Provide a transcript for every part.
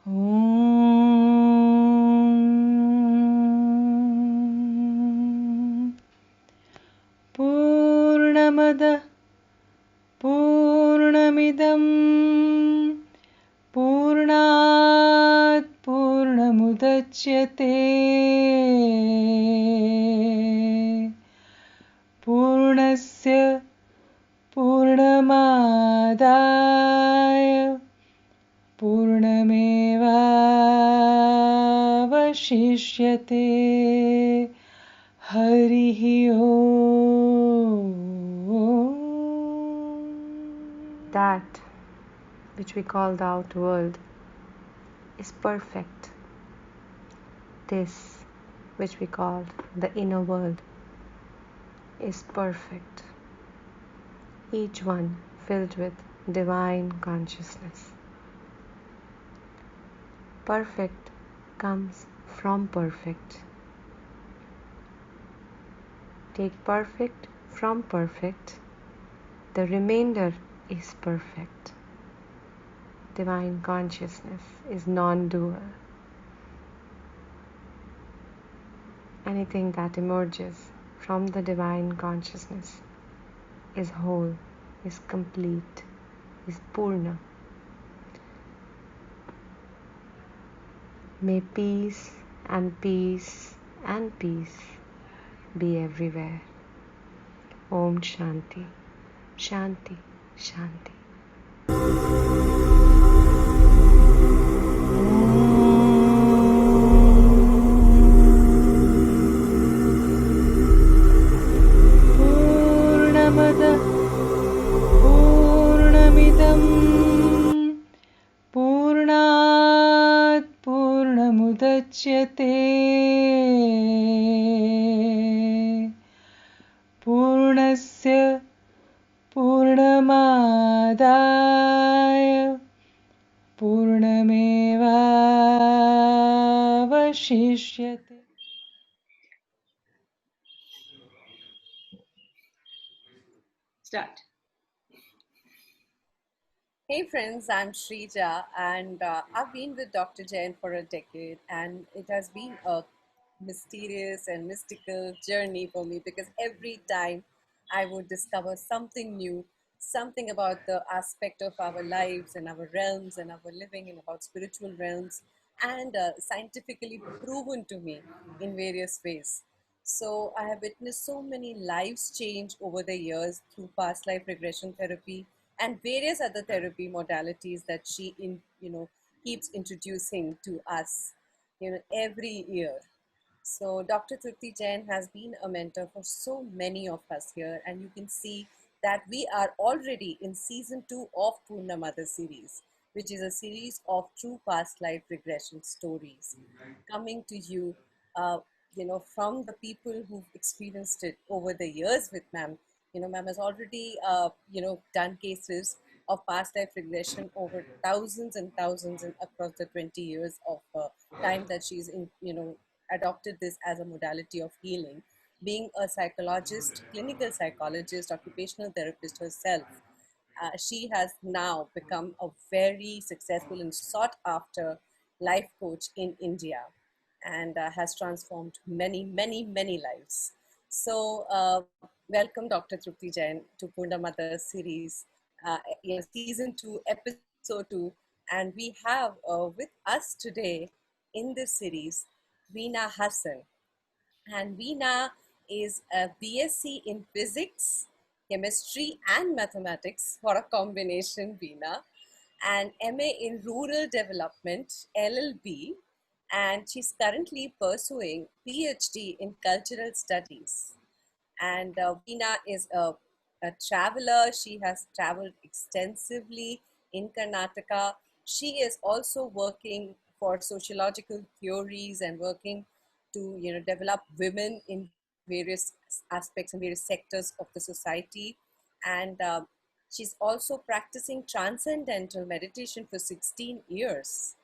Om Purnamadah Purnamidam Purnat Purnamudachyate Purnasya Purnamadaya Purnamevavashishyate Harihi Om. That which we call the outer world is perfect. This which we call the inner world is perfect. Each one filled with divine consciousness. Perfect comes from perfect. Take perfect from perfect. The remainder is perfect. Divine consciousness is non-dual. Anything that emerges from the divine consciousness is whole, is complete, is Purna. May peace and peace and peace be everywhere. Om Shanti, Shanti, Shanti. Purnamadah Purnamidam Purnat Purnamudachyate Purnasya Purnamadaya Purnamevavashishyate. Start. Hey friends, I'm Shrija and I've been with Dr. Jain for a decade, and it has been a mysterious and mystical journey for me because every time I would discover something new, something about the aspect of our lives and our realms and our living and about spiritual realms, and scientifically proven to me in various ways. So I have witnessed so many lives change over the years through past life regression therapy and various other therapy modalities that she keeps introducing to us every year. So Dr. Trupti Jain has been a mentor for so many of us here, and you can see that we are already in season 2 of Purnamadah series, which is a series of true past life regression stories coming to you, uh, from the people who've experienced it over the years with ma'am. Ma'am has already, done cases of past life regression over thousands and thousands and across the 20 years of time that she's adopted this as a modality of healing. Being a psychologist, clinical psychologist, occupational therapist herself, she has now become a very successful and sought after life coach in India, and has transformed many, many, many lives. So, welcome Dr. Trupti Jain to Purnamadah series, season 2, episode 2. And we have with us today in this series Veena Hassan. And Veena is a BSc in physics, chemistry, and mathematics. For a combination, Veena, and MA in rural development, LLB, and she's currently pursuing PhD in cultural studies. And Veena is a traveler. She has traveled extensively in Karnataka. She is also working for sociological theories and working to develop women in various aspects and various sectors of the society. And she's also practicing transcendental meditation for 16 years.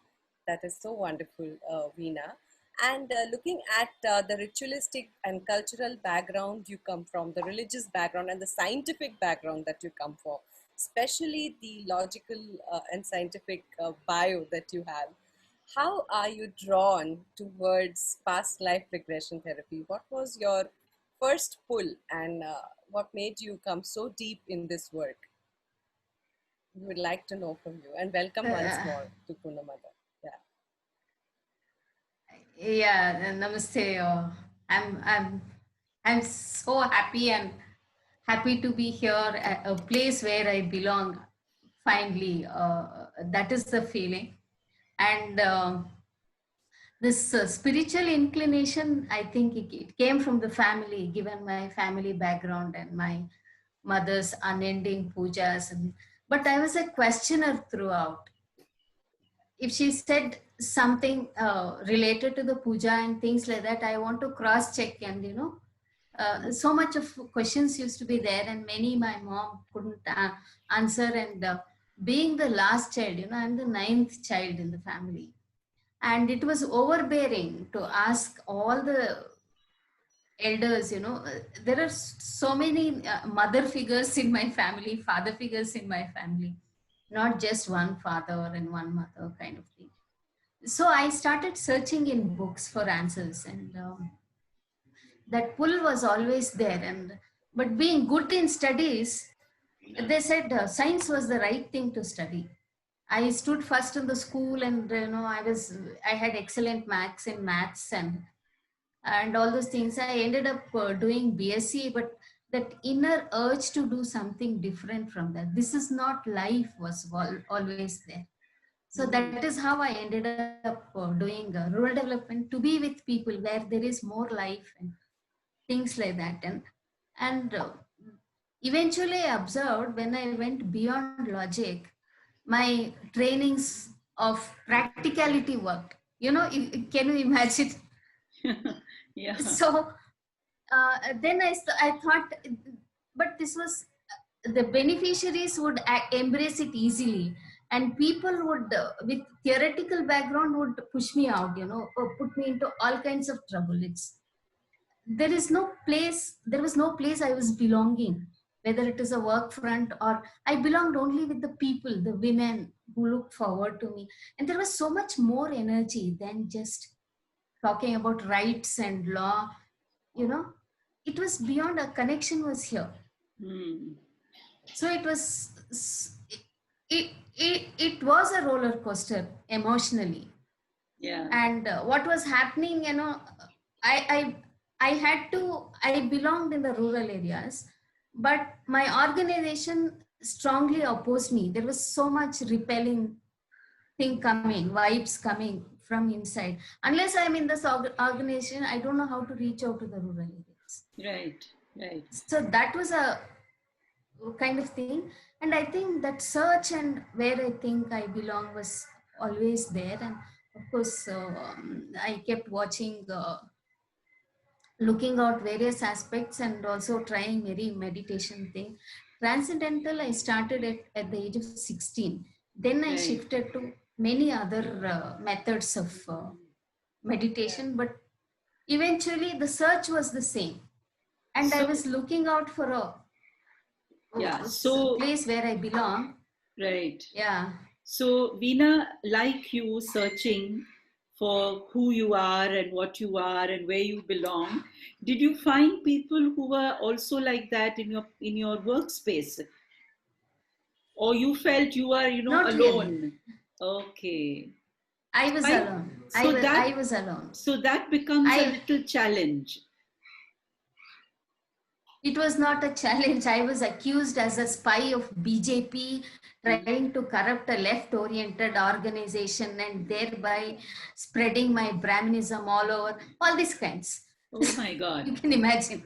That is so wonderful, Veena. And looking at the ritualistic and cultural background you come from, the religious background and the scientific background that you come from, especially the logical and scientific bio that you have. how are you drawn towards past life regression therapy? What was your first pull, and what made you come so deep in this work? We would like to know from you. And welcome once Uh, more to Purnamadah. Yeah. yeah, namaste. I'm so happy and happy to be here at a place where I belong. Finally, that is the feeling. And this spiritual inclination, I think it came from the family, given my family background and my mother's unending pujas. But I was a questioner throughout. If she said something related to the puja and things like that, I want to cross check. And so much of questions used to be there, and many my mom couldn't answer. And being the last child, I'm the ninth child in the family, and it was overbearing to ask all the elders. There are so many mother figures in my family, father figures in my family, not just one father and one mother kind of thing. So I started searching in books for answers, and that pull was always there. And but being good in studies, they said science was the right thing to study. I stood first in the school, and I had excellent marks in maths and all those things. I ended up doing BSc, but that inner urge to do something different from that, this is not life, was always there. So that is how I ended up doing rural development, to be with people where there is more life and things like that. And eventually I observed, when I went beyond logic, my trainings of practicality worked. Can you imagine? Yeah. So then I thought, but this was, the beneficiaries would embrace it easily, and people would with theoretical background would push me out, or put me into all kinds of trouble. There was no place I was belonging, whether it is a work front, or I belonged only with the people, the women who looked forward to me. And there was so much more energy than just talking about rights and law. you know it was beyond. A connection was here. Hmm. So it was a roller coaster emotionally. Yeah. And what was happening, i I belonged in the rural areas, but my organization strongly opposed me. There was so much repelling thing coming, vibes coming from inside. Unless I'm in this organization, I don't know how to reach out to the rural areas. Right. Right. So that was a kind of thing. And I think that search and where I think I belong was always there. And of course, I kept watching, looking out various aspects, and also trying very meditation thing. Transcendental, I started at the age of 16. Then I Right. shifted to many other methods of meditation, but eventually the search was the same. And I So, was looking out for a yeah. So, place where I belong. right. Yeah. So, Veena, like you searching for who you are and what you are and where you belong, did you find people who were also like that in your workspace, or you felt you are Not really. alone? Okay. I was I alone. so I that was alone. so that becomes a I little challenge. It was not a challenge. I was accused as a spy of BJP, trying to corrupt a left-oriented organization and thereby spreading my Brahminism all over, all these kinds. Oh my God. You can imagine.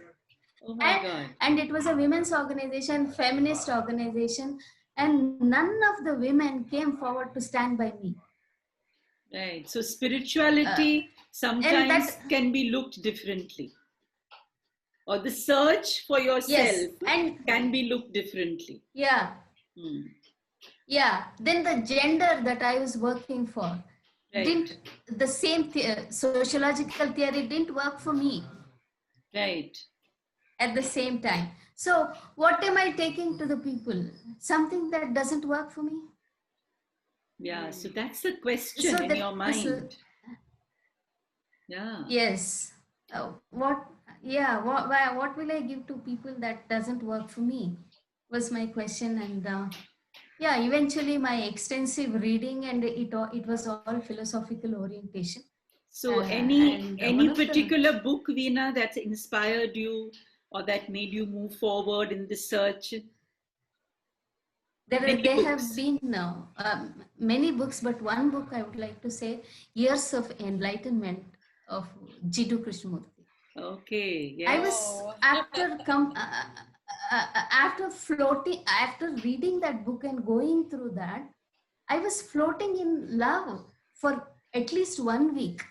Oh my And, God. and it was a women's organization, feminist organization, and none of the women came forward to stand by me. Right. So Uh, spirituality and sometimes that, can be looked differently, or the search for yes, yourself and can be looked differently. yeah, Hmm. yeah. Then the gender that I was working for didn't, Right. the same sociological theory didn't work for me Right. at the same time. So what am I taking to the people? Something that doesn't work for me. Yeah, so that's the question So in that your is mind. Yeah. yes. What? Yeah. What will I give to people that doesn't work for me? Was my question, and yeah, eventually my extensive reading and it was all philosophical orientation. So And one any of the particular book, Veena, that's inspired you or that made you move forward in the search? Many there have books. been many books, but one book I would like to say, Years of Enlightenment of Jiddu Krishnamurti. Okay, I yes. was Oh, after reading that book and going through that, I was floating in love for at least 1 week.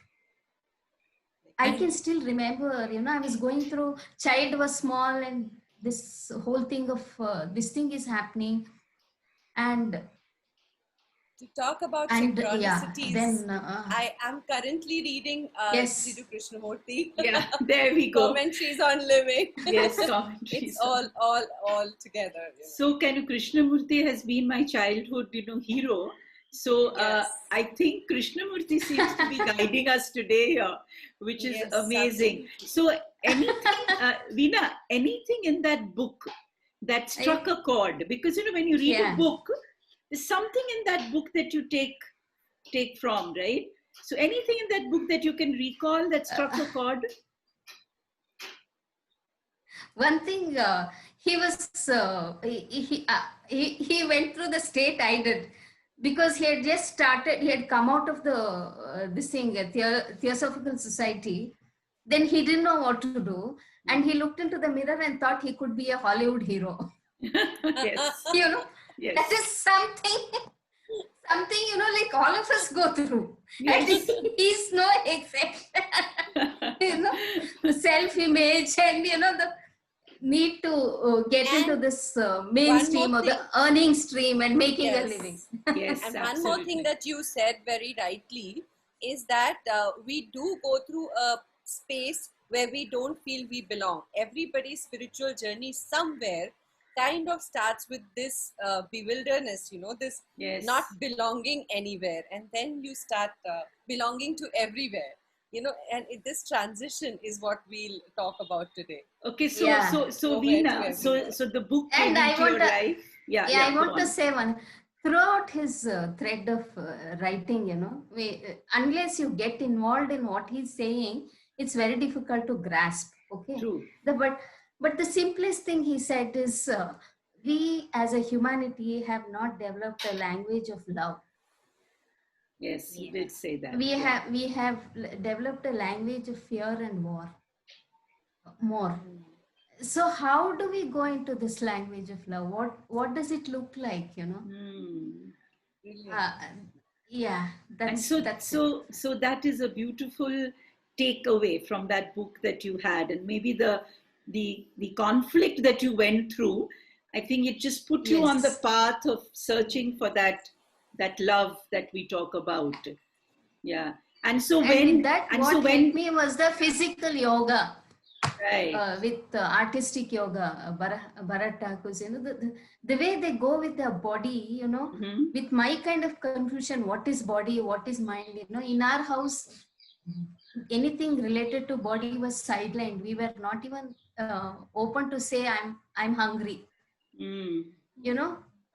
I can still remember, I was going through, child was small and this whole thing of this thing is happening. And to talk about yeah, synchronicities, then I am currently reading yes, Jiddu Krishnamurti Yeah, there we go. commentaries on living. Yes, It's commentaries. all together. So Kanu Krishnamurti has been my childhood, hero. So Yes. I think Krishnamurti seems to be guiding us today here, which is Yes, amazing. absolutely. So anything, Veena, anything in that book that struck a chord? Because when you read a yeah. book, there's something in that book that you take from, right? So anything in that book that you can recall that struck a chord? One thing, he was he went through the state I did, because he had just started, he had come out of the this thing, Theosophical Society. Then he didn't know what to do, and he looked into the mirror and thought he could be a Hollywood hero. Yes. Yes. That is something like all of us go through. Yes. And he's no exception. Self-image and the need to get into this mainstream or the earning stream and making a living. Yes, And absolutely. one more thing that you said very rightly is that we do go through a space where we don't feel we belong. Everybody's spiritual journey somewhere kind of starts with this bewilderness, this Yes. not belonging anywhere. And then you start belonging to everywhere. And this transition is what we'll talk about today. Okay, so Yeah. Veena, so the book came And I into want your to, life. yeah, I go want to on. say one. Throughout his thread of writing, unless you get involved in what he's saying, it's very difficult to grasp. Okay. True. But the simplest thing he said is, we as a humanity have not developed a language of love. Yes, he did say that. We have developed a language of fear and war. More. So how do we go into this language of love? What does it look like? Uh, yeah, And that's it. so that is a beautiful takeaway from that book that you had, and maybe the conflict that you went through. I think it just put you on the Yes. path of searching for that love that we talk about. Yeah. And so With that, what helped me was the physical yoga. Right. With artistic yoga, Bharat Thakur's, the way they go with their body, with my kind of confusion, what is body, what is mind, in our house, anything related to body was sidelined. We were not even open to say I'm hungry.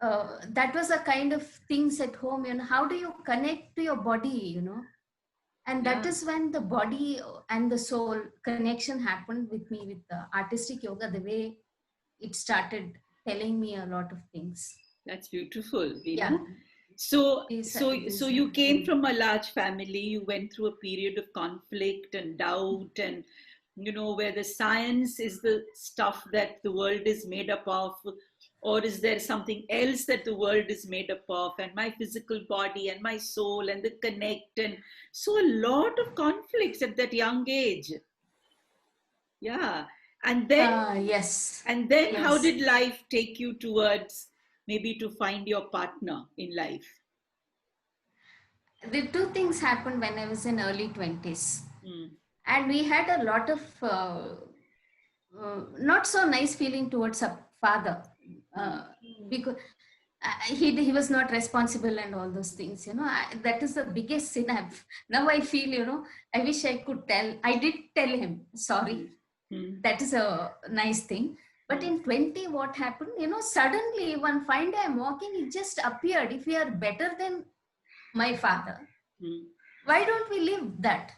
That was a kind of things at home. How do you connect to your body? And that is when the body and the soul connection happened with me with the artistic yoga, the way it started telling me a lot of things. That's beautiful, Veena. Yeah. So you came from a large family. You went through a period of conflict and doubt, and where the science is the stuff that the world is made up of, or is there something else that the world is made up of, and my physical body and my soul and the connect, and so a lot of conflicts at that young age. Yeah. And then yes. And then how did life take you towards maybe to find your partner in life? The two things happened when I was in early 20s. And we had a lot of not so nice feeling towards a father. Because he was not responsible and all those things, that is the biggest sin. Now I feel, I wish I could tell. I did tell him sorry. That is a nice thing. But in 20, what happened, suddenly one fine day I'm walking, it just appeared, if we are better than my father, why don't we live that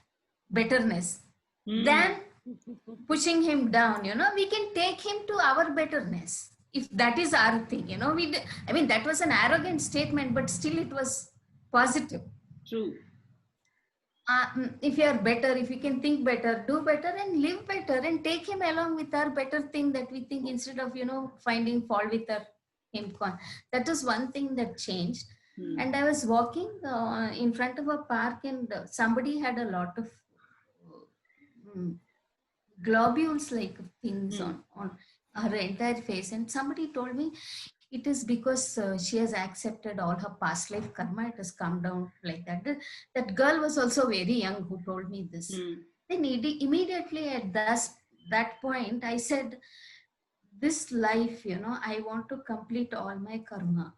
betterness than pushing him down? We can take him to our betterness, if that is our thing. That was an arrogant statement, but still it was positive. True. If you are better, if you can think better, do better and live better, and take him along with our better thing that we think, instead of finding fault with him. That is one thing that changed. And I was walking in front of a park, and somebody had a lot of globules like things on her entire face, and somebody told me it is because she has accepted all her past life karma. It has come down like that. That girl was also very young who told me this. Then immediately at that point, I said, this life, I want to complete all my karma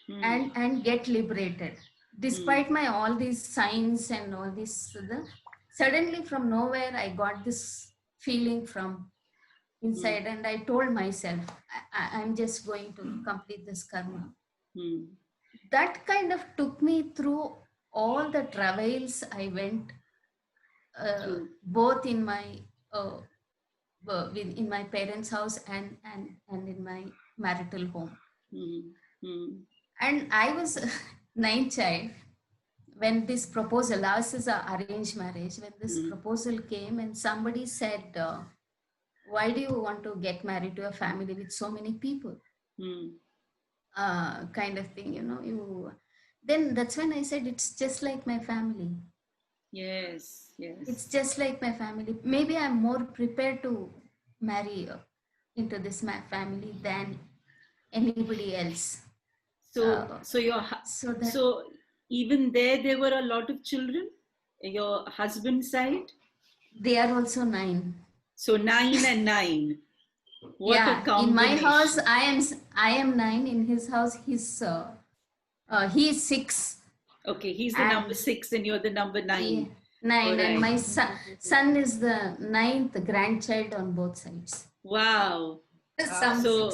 and get liberated. Despite my all these signs and all this, suddenly from nowhere, I got this feeling from inside, and I told myself, I'm just going to complete this karma. That kind of took me through all the travails I went, both in my in my parents' house and in my marital home. And I was ninth child when this proposal, ours is an arranged marriage, when this proposal came and somebody said, why do you want to get married to a family with so many people? Kind of thing, then that's when I said, it's just like my family. Yes. It's just like my family. Maybe I'm more prepared to marry into this family than anybody else. So even there were a lot of children, your husband's side? They are also 9. So 9 and 9. What a combination. In my house, I am 9. In his house, he is 6. Okay, he's the number 6 and you're the number 9. 9, right. And my son is the 9th grandchild on both sides. Wow. So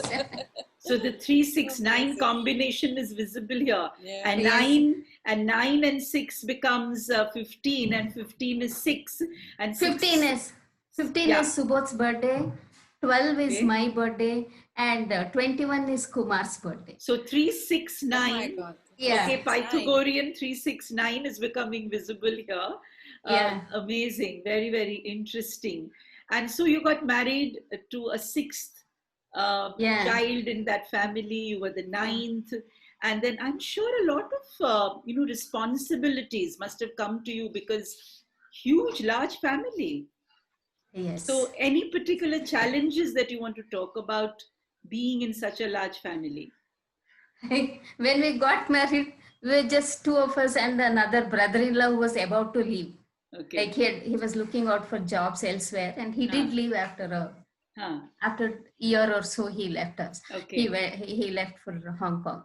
the 3-6-9 combination is visible here. Yeah. And 9 and 6 becomes 15, and 15 is 6. And 15 is Subodh's birthday, 12 is my birthday, and 21 is Kumar's birthday. So 3-6-9. Oh okay, Pythagorean 3-6-9 is becoming visible here. Amazing, very, very interesting. And so you got married to a 6th child in that family. You were the 9th, and then I'm sure a lot of responsibilities must have come to you, because large family. Yes. So any particular challenges that you want to talk about being in such a large family? When we got married, we were just 2 of us and another brother-in-law who was about to leave. Okay. Like he was looking out for jobs elsewhere, and he did leave after a year or so. He left us. Okay. He left for Hong Kong.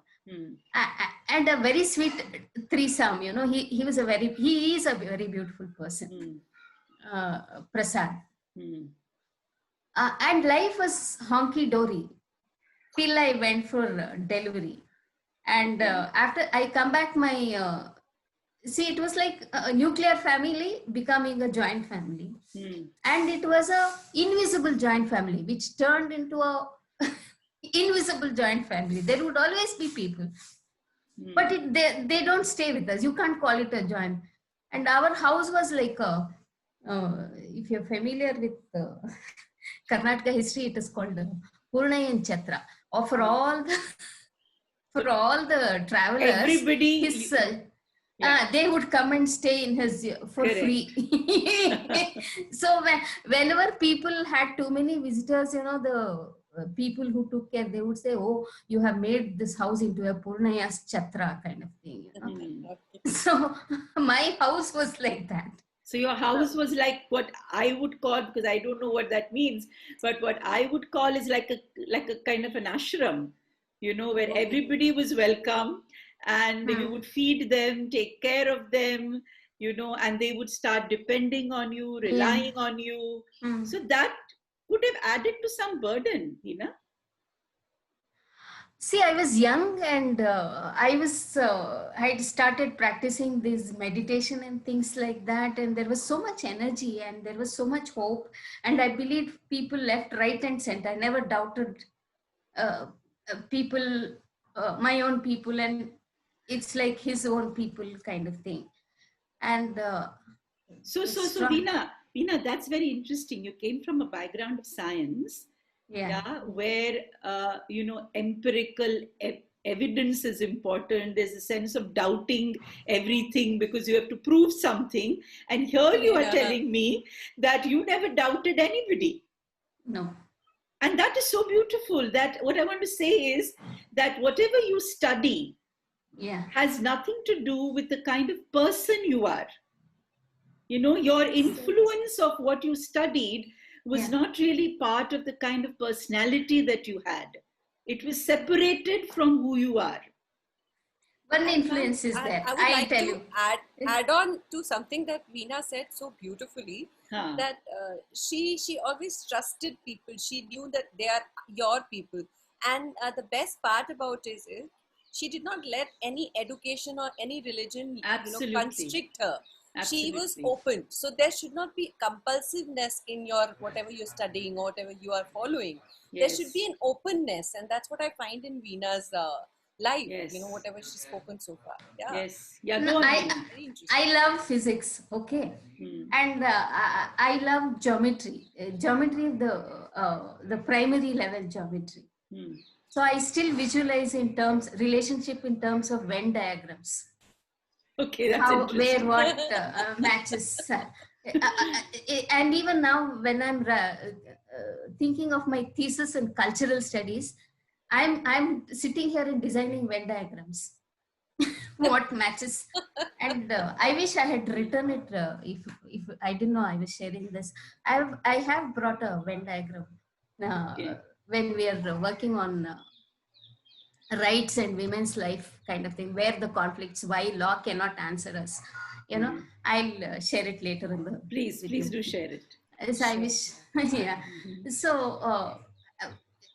And a very sweet threesome. He is a very beautiful person. Prasad. And life was honky-dory till I went for delivery. And after I come back, it was like a nuclear family becoming a joint family. And it was a invisible joint family, which turned into a invisible joint family. There would always be people, but they don't stay with us. You can't call it a joint. And our house was like if you're familiar with Karnataka history, it is called Purnayan Chatra. For all the travelers, everybody, they would come and stay in his for free. So whenever people had too many visitors, the people who took care, they would say, "Oh, you have made this house into a Purnaya's Chatra kind of thing." So my house was like that. So your house was like what I would call, because I don't know what that means, but what I would call is like a kind of an ashram. where everybody was welcome, and you would feed them, take care of them, and they would start depending on you, relying on you. So that could have added to some burden, See, I was young, and I'd started practicing this meditation and things like that. And there was so much energy and there was so much hope. And I believed people left, right, and center. I never doubted people, my own people, and it's like his own people kind of thing. And so Veena, that's very interesting. You came from a background of science, where empirical evidence is important. There's a sense of doubting everything because you have to prove something, and here you are telling me that you never doubted anybody. No. And that is so beautiful. That what I want to say is that whatever you study has nothing to do with the kind of person you are. Your influence of what you studied was not really part of the kind of personality that you had. It was separated from who you are. One influence is there. I would like to add on to something that Veena said so beautifully, that she always trusted people. She knew that they are your people. And the best part about it is she did not let any education or any religion constrict her. Absolutely. She was open. So there should not be compulsiveness in your whatever you're studying or whatever you are following. There should be an openness, and that's what I find in Veena's life. Whatever she's spoken so far. I love physics. Okay. And I love geometry. Geometry, the primary level geometry. So I still visualize relationship in terms of Venn diagrams. Okay, that's interesting. Where what matches. And even now, when I'm thinking of my thesis in cultural studies, I'm sitting here and designing Venn diagrams. What matches? And I wish I had written it. If I didn't know I was sharing this, I have brought a Venn diagram when we are working on rights and women's life kind of thing, where the conflicts, why law cannot answer us. I'll share it later in the. Please do share it. So I wish, So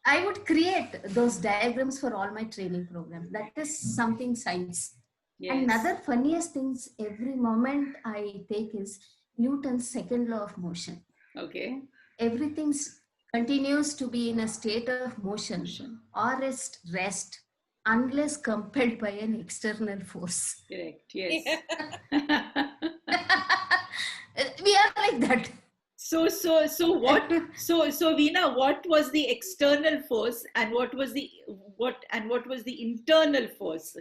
I would create those diagrams for all my training programs. That is something science. And another funniest things every moment I take is Newton's second law of motion. Okay. Everything continues to be in a state of motion or rest unless compelled by an external force. Correct. Yes. We are like that. So what? So Veena, what was the external force, and what was the internal force?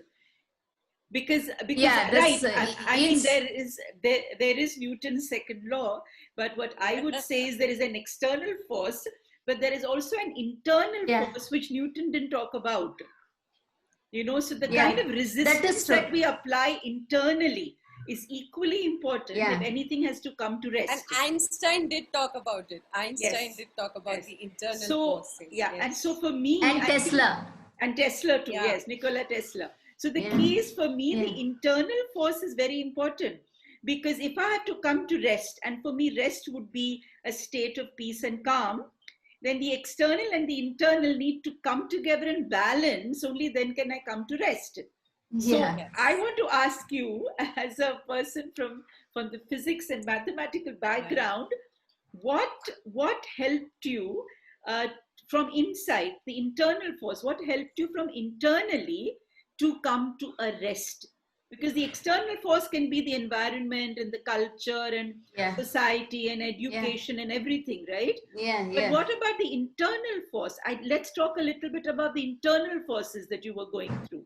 Because right, I mean there is Newton's second law, but what I would say is there is an external force, but there is also an internal force which Newton didn't talk about. So the kind of resistance that we apply internally is equally important if anything has to come to rest. And Einstein did talk about it. Did talk about the internal forces. And so for me... And Tesla. And Tesla too, Nikola Tesla. So the key is for me, the internal force is very important, because if I have to come to rest, and for me rest would be a state of peace and calm, then the external and the internal need to come together and balance. Only then can I come to rest. So I want to ask you, as a person from the physics and mathematical background, what helped you from inside, the internal force, what helped you from internally to come to a rest? Because the external force can be the environment and the culture and society and education and everything, right? But what about the internal force? Let's talk a little bit about the internal forces that you were going through,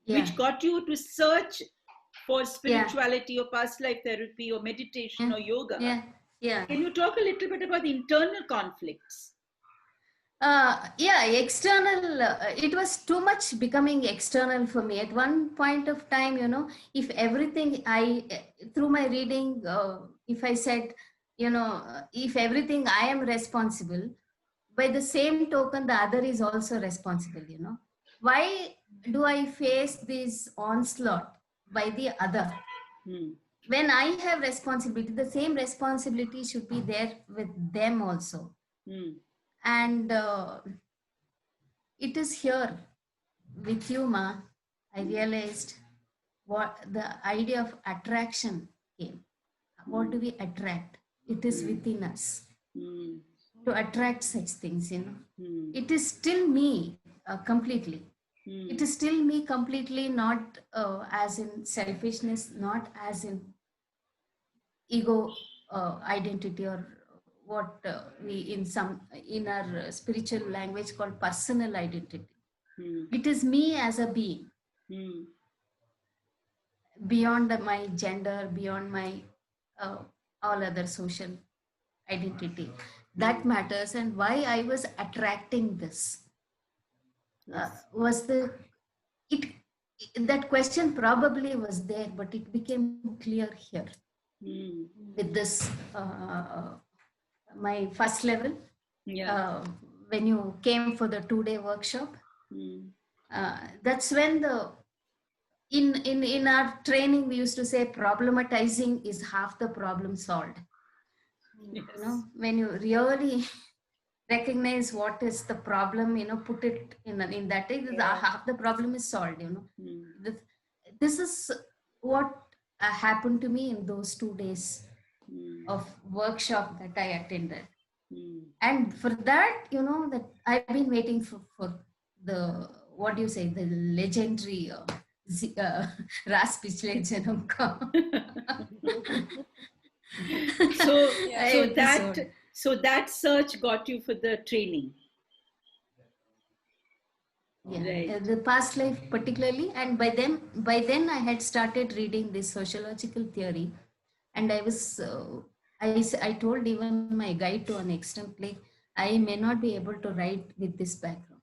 which got you to search for spirituality or past life therapy or meditation or yoga. Can you talk a little bit about the internal conflicts? External, it was too much becoming external for me. At one point of time, if everything through my reading, if I said, if everything I am responsible, by the same token, the other is also responsible, why do I face this onslaught by the other? Hmm. When I have responsibility, the same responsibility should be there with them also. Hmm. And it is here with you, Ma. I realized what the idea of attraction came. What do we attract? It is within us Hmm. to attract such things, Hmm. It is still me completely. Hmm. It is still me completely, not as in selfishness, not as in ego identity, or what we in our spiritual language called personal identity. Hmm. It is me as a being, Hmm. beyond my gender, beyond my uh, all other social identity. That matters. And why I was attracting this Yes. was it that question probably was there, but it became clear here Hmm. with this my first level, Yeah. uh, when you came for the 2-day workshop. Hmm. That's when the in our training we used to say problematizing is half the problem solved. Yes. When you really recognize what is the problem, put it in that way, half the problem is solved. Hmm. this, this is what happened to me in those 2 days Hmm. of workshop that I attended. Hmm. And for that, that I've been waiting for the, what do you say, the legendary Ras Pichle Janam Ka So Yeah. episode. so that search got you for the training, Yeah, right? the past life particularly. And by then I had started reading this sociological theory, and I was I told even my guide to an extent, like, I may not be able to write with this background.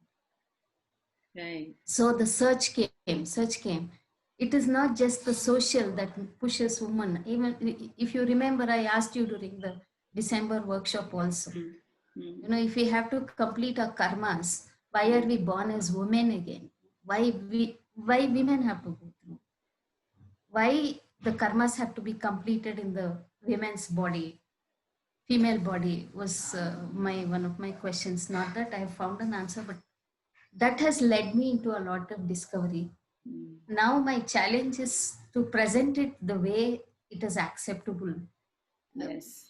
Right. So the search came. It is not just the social that pushes women. Even if you remember, I asked you during the December workshop also, Hmm. Hmm. if we have to complete our karmas, why are we born as women again? Why women have to go through? Why the karmas have to be completed in the women's body? Female body was my one of my questions. Not that I have found an answer, but that has led me into a lot of discovery. Hmm. Now my challenge is to present it the way it is acceptable Yes.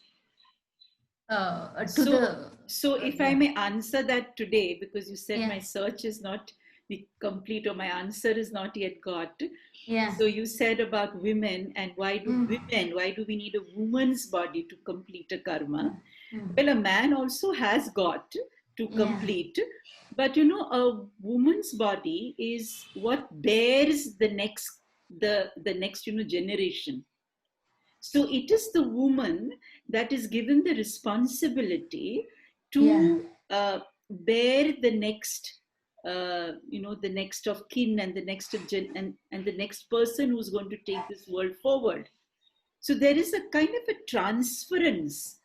to So, the so if I yeah, may answer that today, because you said yeah, my search is not the complete or my answer is not yet got. yeah, So you said about women and mm, why do we need a woman's body to complete a karma? mm, Well, a man also has got to yeah, complete, but a woman's body is what bears the next generation. So it is the woman that is given the responsibility yeah, to bear the next, the next of kin and the next of and the next person who's going to take this world forward. So there is a kind of a transference,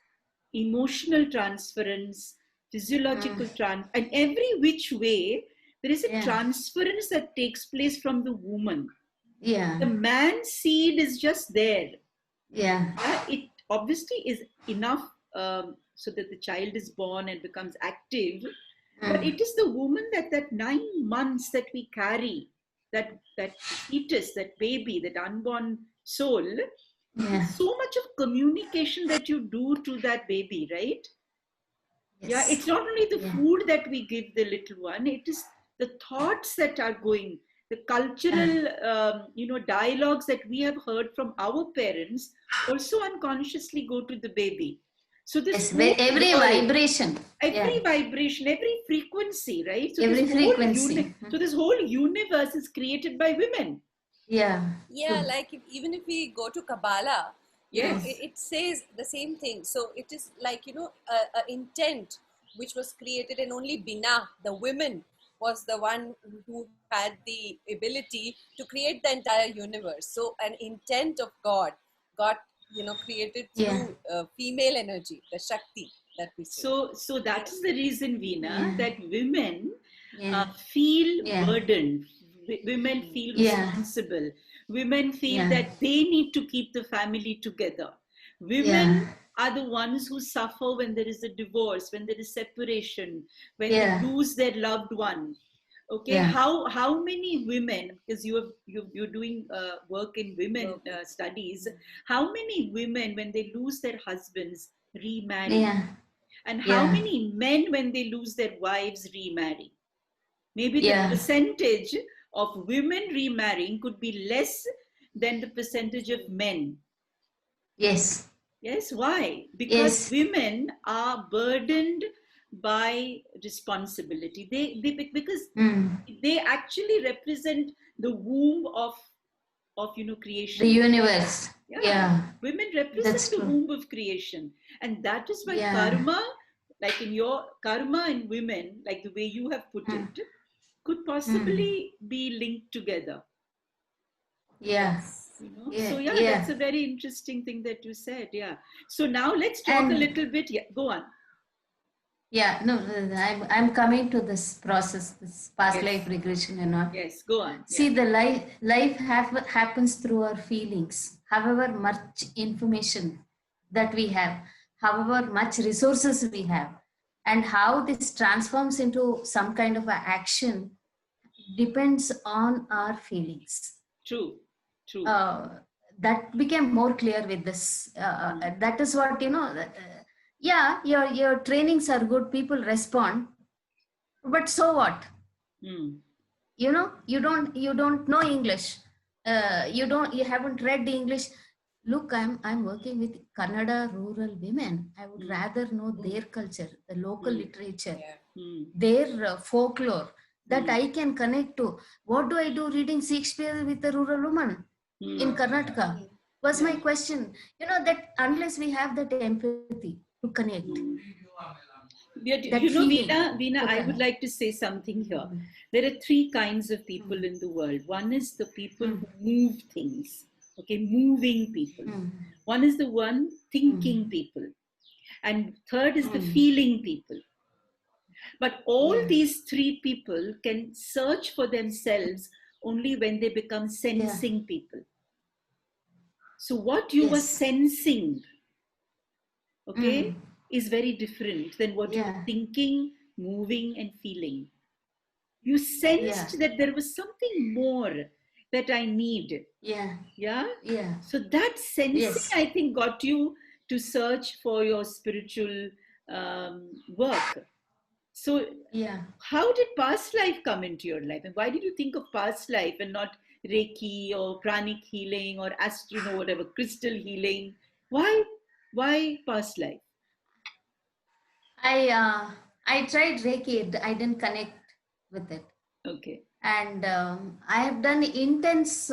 emotional transference, mm, physiological and every which way there is a yeah, transference that takes place from the woman. yeah, The man seed is just there. yeah, Yeah, it obviously is enough so that the child is born and becomes active, but mm, it is the woman that 9 months that we carry, that fetus, that baby, that unborn soul. yeah, There's so much of communication that you do to that baby, right? Yeah, yes, it's not only the yeah, food that we give the little one, it is the thoughts that are going, the uh, cultural dialogues that we have heard from our parents also unconsciously go to the baby. So this yes, whole every world, vibration, yeah, every vibration, every frequency, right? So every frequency, this whole universe is created by women. yeah, Yeah, true, like even if we go to Kabbalah, Yes. it says the same thing. So it is like, a intent which was created, and only Bina, the women, was the one who had the ability to create the entire universe. So an intent of God got, created yeah, through female energy, the Shakti that we say. So that And is the reason, yeah, Veena, that women Yeah. feel Yeah. burdened. Women feel Yeah. responsible. Women feel Yeah. that they need to keep the family together. Women Yeah. are the ones who suffer when there is a divorce, when there is separation, when they Yeah. lose their loved one. Okay, Yeah. how many women, because you're doing work in women studies, how many women when they lose their husbands remarry, Yeah. and how Yeah. many men when they lose their wives remarry? Maybe the Yeah. percentage of women remarrying could be less than the percentage of men. Yes. Yes, why? Because Yes. women are burdened by responsibility. They because Mm. they actually represent the womb of The creation. universe. Yeah, Yeah. women represent That's the true. womb of creation, and that is why Yeah. karma, like in your karma and women, like the way you have put Mm. it, could Mm. possibly be linked together. Yeah. Yes. So Yeah. yeah, that's Yeah. a very interesting thing that you said. Yeah. So now let's talk a And little bit. Yeah, go on. yeah, no, I'm coming to this process, this past Yes. life regression and all. Yes, go on. See, Yeah. the happens through our feelings. However much information that we have, however much resources we have, and how this transforms into some kind of a action depends on our feelings. True. True. uh, that became more clear with this. That is what yeah, your trainings are good. People respond, but so what? Mm. You don't know English. You haven't read the English. Look, I'm working with Kannada rural women. I would rather know their culture, the local literature, Yeah. their folklore, that Mm. I can connect to. What do I do reading Shakespeare with a rural woman in Karnataka? Was my Yeah. question. That unless we have that empathy to connect, that feeling Veena, to I would connect. like to say something here. There are three kinds of people in the world. One is the people Mm, who move things, okay, moving people. mm, One is the one mm, thinking people. And third is the mm. feeling people. But all Yeah, these three people can search for themselves only when they become yeah, sensing people. So what you were yes. sensing, okay, Mm, is very different than what you were yeah, thinking, moving, and feeling. You yeah, sensed that there was something more that I need. yeah, Yeah. yeah, So that sensing, yes, I think, got you to search for your spiritual work. So, yeah. how did past life come into your life? And why did you think of past life and not Reiki or pranic healing or astro, whatever, crystal healing? Why? Why past life? I tried Reiki. I didn't connect with it. Okay. And I have done intense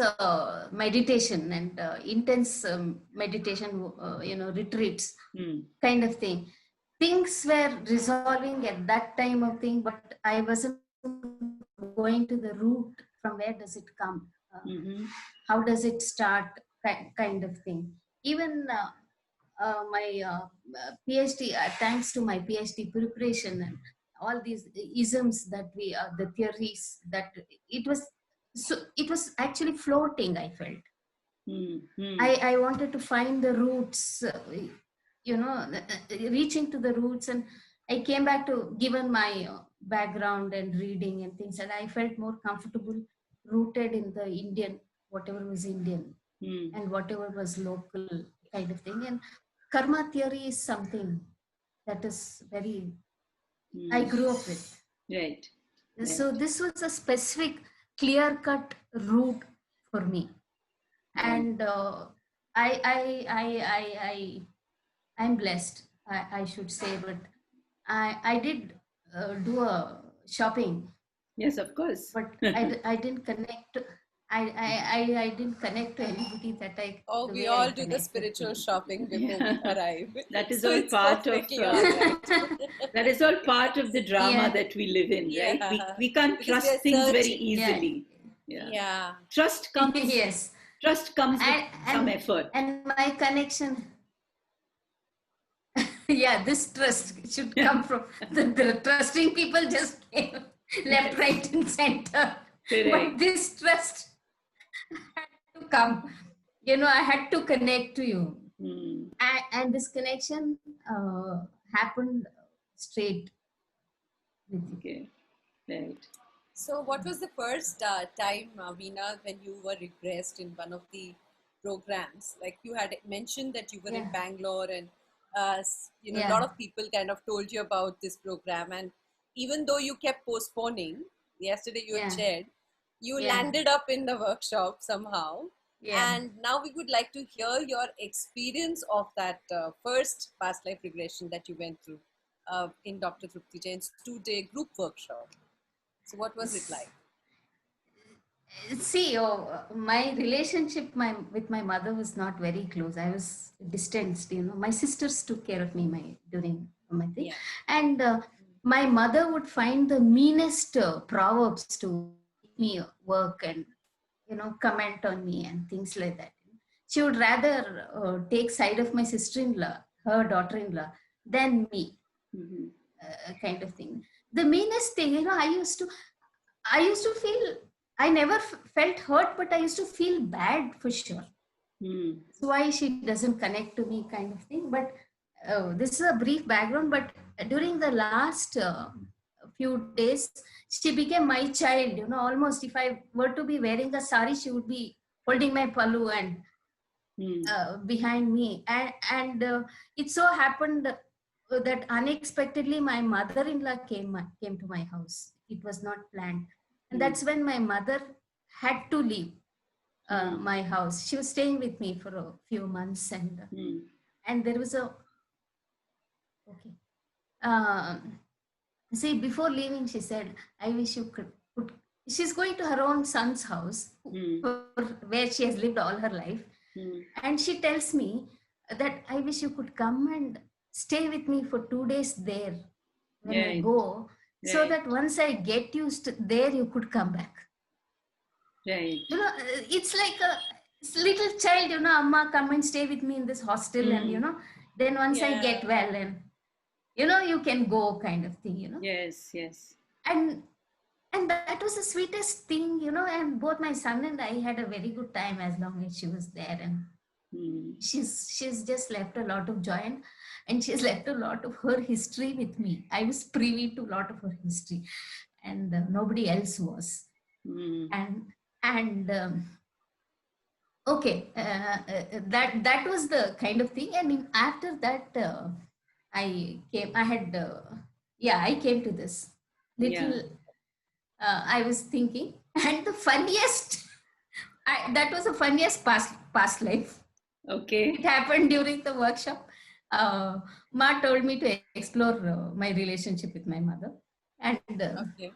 meditation and intense meditation, retreats, Hmm. kind of thing. Things were resolving at that time of thing, but I wasn't going to the root from where does it come, Mm-hmm. how does it start, kind of thing. Even my PhD, thanks to my PhD preparation and all these isms that the theories that it was actually floating. I felt Mm-hmm. I wanted to find the roots, reaching to the roots, and I came back to given my background and reading and things, and I felt more comfortable rooted in the Indian, whatever was Indian Mm-hmm. and whatever was local, kind of thing. And karma theory is something that is very I Mm. grew up with. Right. So Right. this was a specific, clear cut route for me. Right. And I'm blessed, I should say. But I did do a shopping, Yes, of course. but I didn't connect. I didn't connect to anybody Oh, the we way I all do the connect with spiritual you. shopping before we Yeah. arrive. That is So all it's part of perfectly all right. that is all part of the drama Yeah, that we live in, right? Yeah. We can't Because we are trust things very searching. yeah, easily. Yeah. Yeah. Trust comes yes. trust comes with and some and effort. and my connection, yeah, this trust should come from the trusting people just came. left, right, and center. But Correct. this trust had to come. I had to connect to you. Hmm. And this connection happened straight with you. Okay. Right. So, what was the first time, Veena, when you were regressed in one of the programs? Like you had mentioned that you were in Yeah. Bangalore, and a Yeah. lot of people kind of told you about this program. And even though you kept postponing, yesterday you had Yeah. shared, you Yeah. landed up in the workshop somehow. Yeah. And now we would like to hear your experience of that first past life regression that you went through in Dr. Trupti Jain's 2-day group workshop. So, what was it like? See, my relationship with my mother was not very close. I was distanced. My sisters took care of me during my thing. Yeah. And my mother would find the meanest proverbs to make me work and comment on me and things like that. She would rather take side of my sister-in-law, her daughter-in-law, than me. Mhm. Kind of thing. The meanest thing, I used to feel, I never felt hurt, but I used to feel bad for sure. Hmm. That's why she doesn't connect to me, kind of thing. But this is a brief background. But during the last few days, she became my child. Almost if I were to be wearing a sari, she would be holding my pallu and Hmm. behind me. And it so happened that unexpectedly my mother-in-law came to my house. It was not planned, and that's when my mother had to leave my house. She was staying with me for a few months, and there was a okay. See, before leaving, she said, "I wish you could." She's going to her own son's house, where she has lived all her life, and she tells me that I wish you could come and stay with me for 2 days there when I Right. go, so Right. that once I get used there, you could come back. Right. It's like a little child, Amma, come and stay with me in this hostel, and then once I get well, and you can go, kind of thing. Yes. Yes. And that was the sweetest thing, and both my son and I had a very good time as long as she was there. And she's just left a lot of joy, and she's left a lot of her history with me. I was privy to a lot of her history, and nobody else was. And okay, that was the kind of thing. And after that, I came to this little. I was thinking, and the funniest, that was the funniest past life. Okay. It happened during the workshop. Ma told me to explore my relationship with my mother, and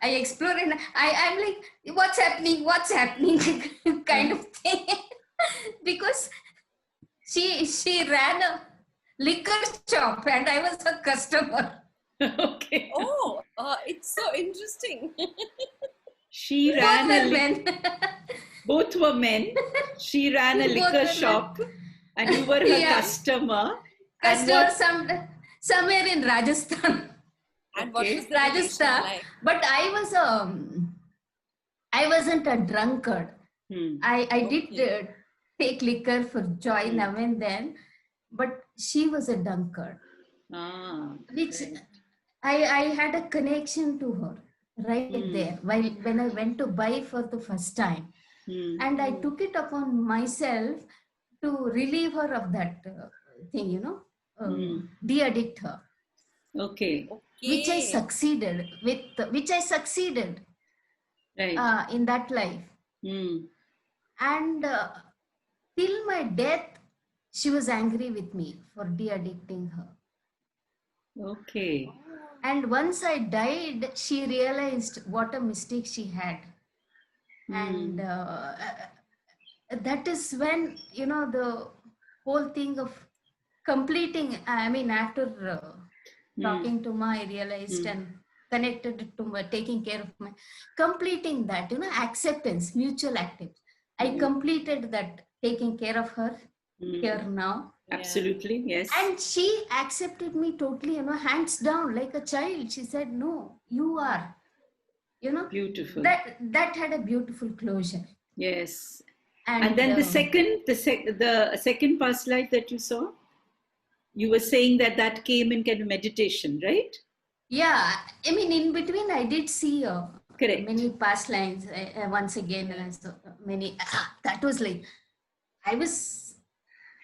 I explored, and I'm like, what's happening, kind of thing, because she ran a liquor shop, and I was a customer. Okay. Oh, it's so interesting. She Both ran were men. Both were men. She ran a Both liquor were shop, and you were her customer. Customer somewhere in Rajasthan. And what was the Rajasthan, relation like? but I wasn't a drunkard. I did take liquor for joy now and then, but she was a drunkard. Which I had a connection to her right there when I went to buy for the first time. And I took it upon myself to relieve her of that thing, de-addict her. Okay. Which I succeeded with, Right. in that life. And till my death, she was angry with me for de-addicting her. Okay. And once I died, she realized what a mistake she had. And that is when, the whole thing of completing, after talking to Ma, I realized and connected it to my taking care of my, completing that, acceptance, mutual acceptance. I completed that, taking care of her here now. Absolutely, yes. And she accepted me totally, hands down, like a child. She said, no, you are. you know, Beautiful. that had a beautiful closure. Yes. And And then the second past life that you saw, you were saying that came in kind of meditation, right? yeah, I mean, in between, I did see Correct. many past lines once again, and so many. That was like, I was,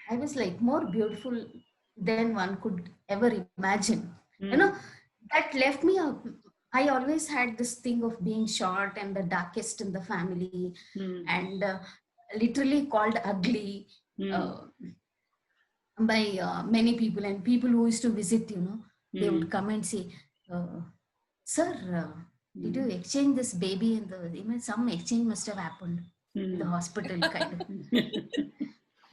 I was like more beautiful than one could ever imagine. You know, that left me. I always had this thing of being short and the darkest in the family, and literally called ugly. Uh, by many people, and people who used to visit, they would come and say, uh, sir, did you exchange this baby in the, some exchange must have happened in the hospital, kind of.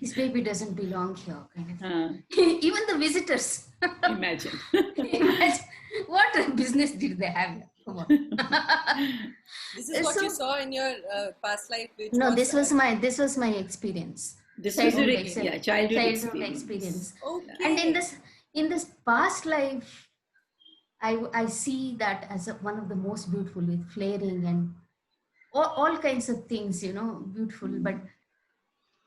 This baby doesn't belong here, kind of. Even the visitors. Imagine. Imagine what business did they have here? Come on. This is what you saw in your past life, which No, was this was my experience. This was your childhood experience. okay. And in this past life, I see that as one of the most beautiful, with flaring and all kinds of things, beautiful. But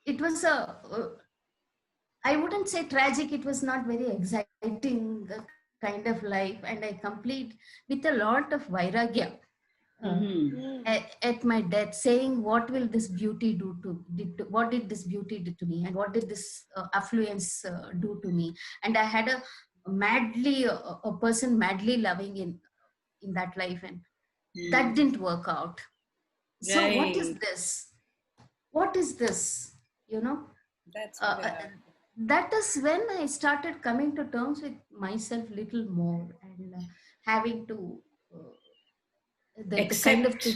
it was I wouldn't say tragic. It was not very exciting kind of life, and I complete with a lot of vairagya. At my death, saying, what will this beauty what did this beauty do to me, and what did this affluence do to me? And I had a person madly loving in that life, and that didn't work out. So what is this, That's that is when I started coming to terms with myself little more, and having to the kind of thing,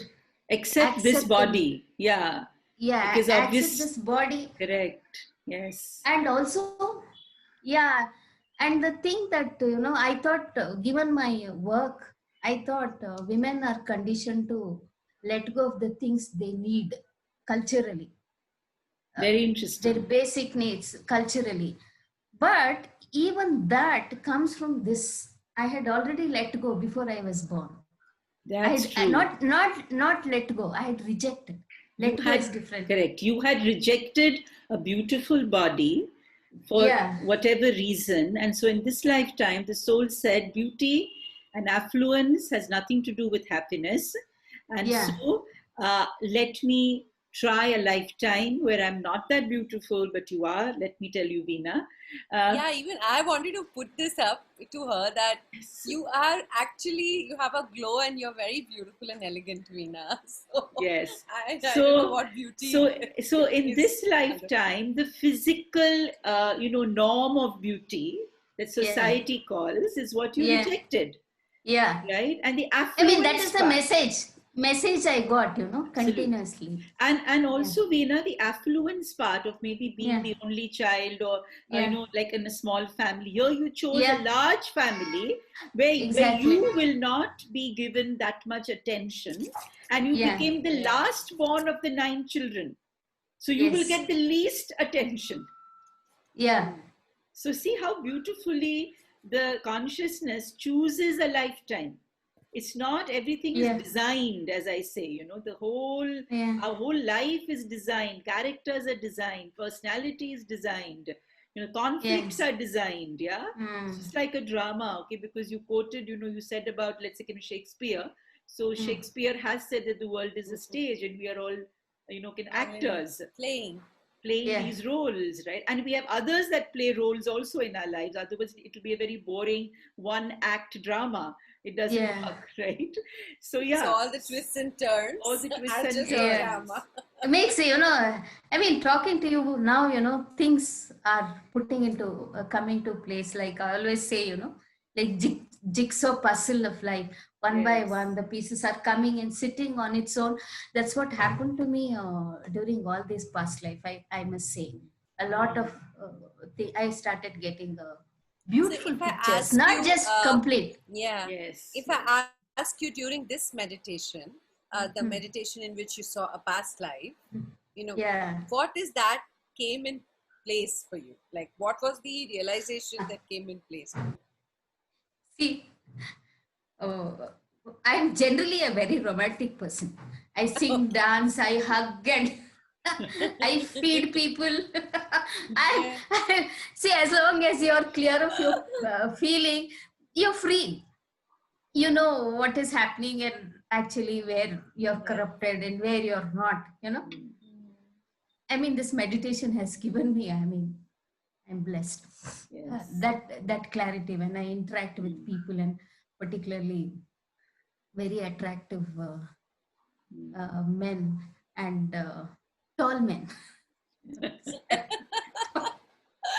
accept this body. Yeah, because accept this body. Correct. Yes. And also, yeah, and the thing that I thought, given my work, I thought women are conditioned to let go of the things they need culturally, very interesting, their basic needs culturally. But even that comes from this. I had already let go before I was born. That's I had not let go. I had rejected. Let go is different. Correct. You had rejected a beautiful body for whatever reason, and so in this lifetime, the soul said, beauty and affluence has nothing to do with happiness, and so let me try a lifetime where I'm not that beautiful, but you are. Let me tell you, Veena. Even I wanted to put this up to her that you are actually, you have a glow and you're very beautiful and elegant, Veena. So, yes. I don't know what beauty So in this lifetime, the physical, norm of beauty that society calls is what you rejected. Yeah. Right? And the affluence that is the message I got, continuously. And also, Veena, the affluence part of maybe being the only child, or like in a small family. Here you chose a large family where you will not be given that much attention, and you became the last born of the 9 children. So you will get the least attention. Yeah. So see how beautifully the consciousness chooses a lifetime. It's not everything is designed, as I say, the whole, our whole life is designed. Characters are designed. Personality is designed. Conflicts are designed. Yeah. It's just like a drama. Okay. Because you quoted, you said about, let's say, Shakespeare. So Shakespeare has said that the world is a stage and we are all, actors. Playing these roles, right? And we have others that play roles also in our lives. Otherwise, it will be a very boring one-act drama. It doesn't work, right? So so all the twists and turns, drama. It makes talking to you now, things are coming to place. Like I always say, like jigsaw puzzle of life. One by one, the pieces are coming and sitting on its own. That's what happened to me during all this past life. I must say, a lot of I started getting beautiful pictures, not just complete. Yeah. Yes. If I ask you during this meditation, the meditation in which you saw a past life, what is that came in place for you? Like, what was the realization that came in place for you? See, I'm generally a very romantic person. I sing, dance, I hug, and I feed people. See, as long as you're clear of your feeling, you're free. You know what is happening and actually where you're corrupted and where you're not, you know. I mean, this meditation has given me, I mean, I'm blessed. Yes. That clarity when I interact with people, and particularly very attractive men and tall men.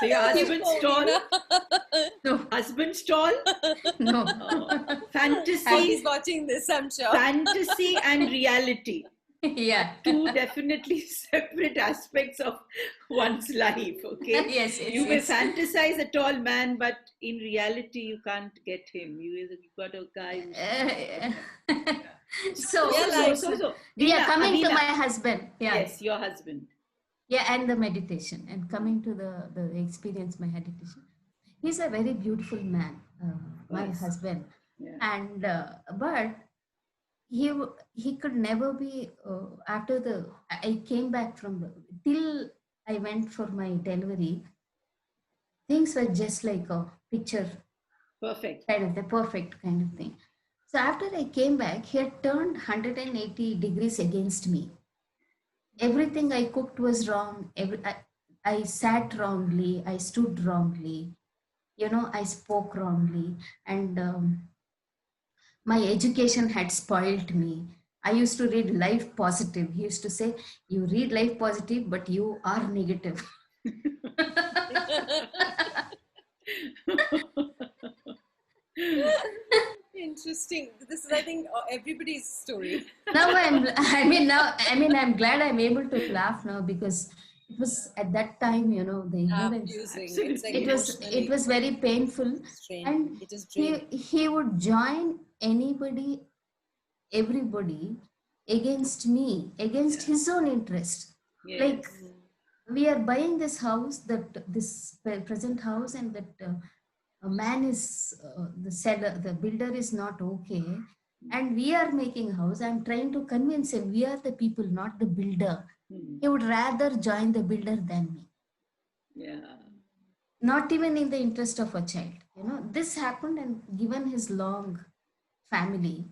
So your husband's tall? No, Husband's tall? no. Oh, fantasy. He's watching this, I'm sure. Fantasy and reality. Yeah. Two definitely separate aspects of one's life, okay? Yes, You may fantasize a tall man, but in reality, you can't get him. You got a guy who's... So, Veena, coming to Veena. my husband. Yeah. Yes, your husband. Yeah, and the meditation, and coming to the experience, my meditation. He's a very beautiful man, my husband. Yeah. And, but he could never be, after I came back till I went for my delivery, things were just like a picture. Perfect. Kind of the perfect kind of thing. So after I came back, he had turned 180 degrees against me. Everything I cooked was wrong. I sat wrongly. I stood wrongly. I spoke wrongly. And my education had spoiled me. I used to read Life Positive. He used to say, you read Life Positive, but you are negative. Interesting. This is, I think, everybody's story. I'm glad I'm able to laugh now, because it was at that time, the ignorance. It was very painful, and he would join everybody against me, against his own interest. Yes. Like, we are buying this house, this present house, and that a man is the seller, the builder is not okay, and we are making house. I'm trying to convince him we are the people, not the builder. He would rather join the builder than me. Yeah. Not even in the interest of a child. This happened, and given his long family,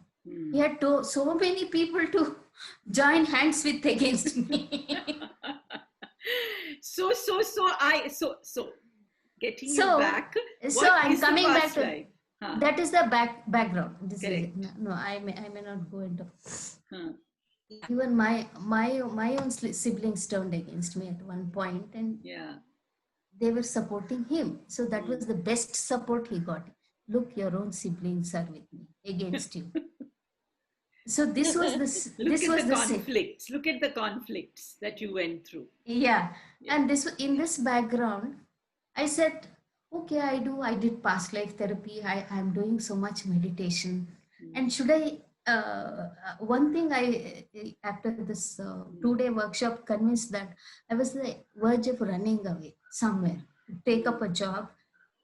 he had so many people to join hands with against me. So getting you back. So I'm coming back to life? That is the background. Correct. I may not go into. Even my own siblings turned against me at one point, and they were supporting him. So that was the best support he got. Look, your own siblings are with me against you. So this was the conflicts. Look at the conflicts that you went through. Yeah. And in this background, I said, okay, I did past life therapy. I'm doing so much meditation. And should I, one thing after this 2-day workshop, convinced that I was the verge of running away somewhere, take up a job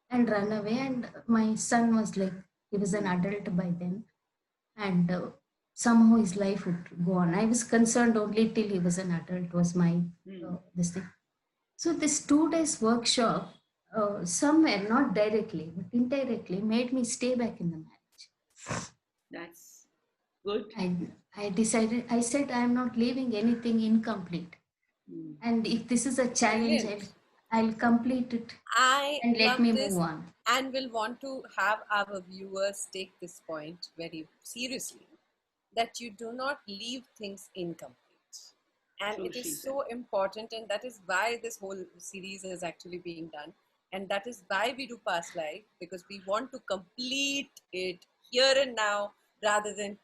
and run away. And my son was like, he was an adult by then. And somehow his life would go on. I was concerned only till he was an adult, was my this thing. So this 2 days workshop, somewhere, not directly, but indirectly, made me stay back in the marriage. That's good. I decided, I said, I am not leaving anything incomplete. And if this is a challenge, I'll complete it and let me move on. And will want to have our viewers take this point very seriously, that you do not leave things incomplete. And it is so important, and that is why this whole series is actually being done. And that is why we do past life, because we want to complete it here and now, rather than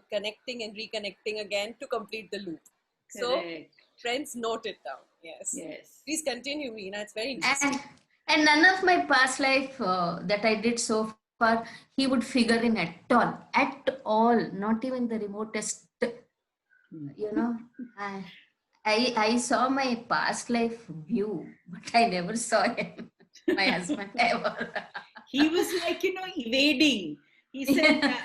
connecting and reconnecting again to complete the loop. Correct. So friends, note it down. Yes. Please continue, Veena. It's very interesting. And none of my past life that I did so far, he would figure in at all, not even the remotest. I saw my past life view, but I never saw him, my husband, ever. He was like, evading. He said,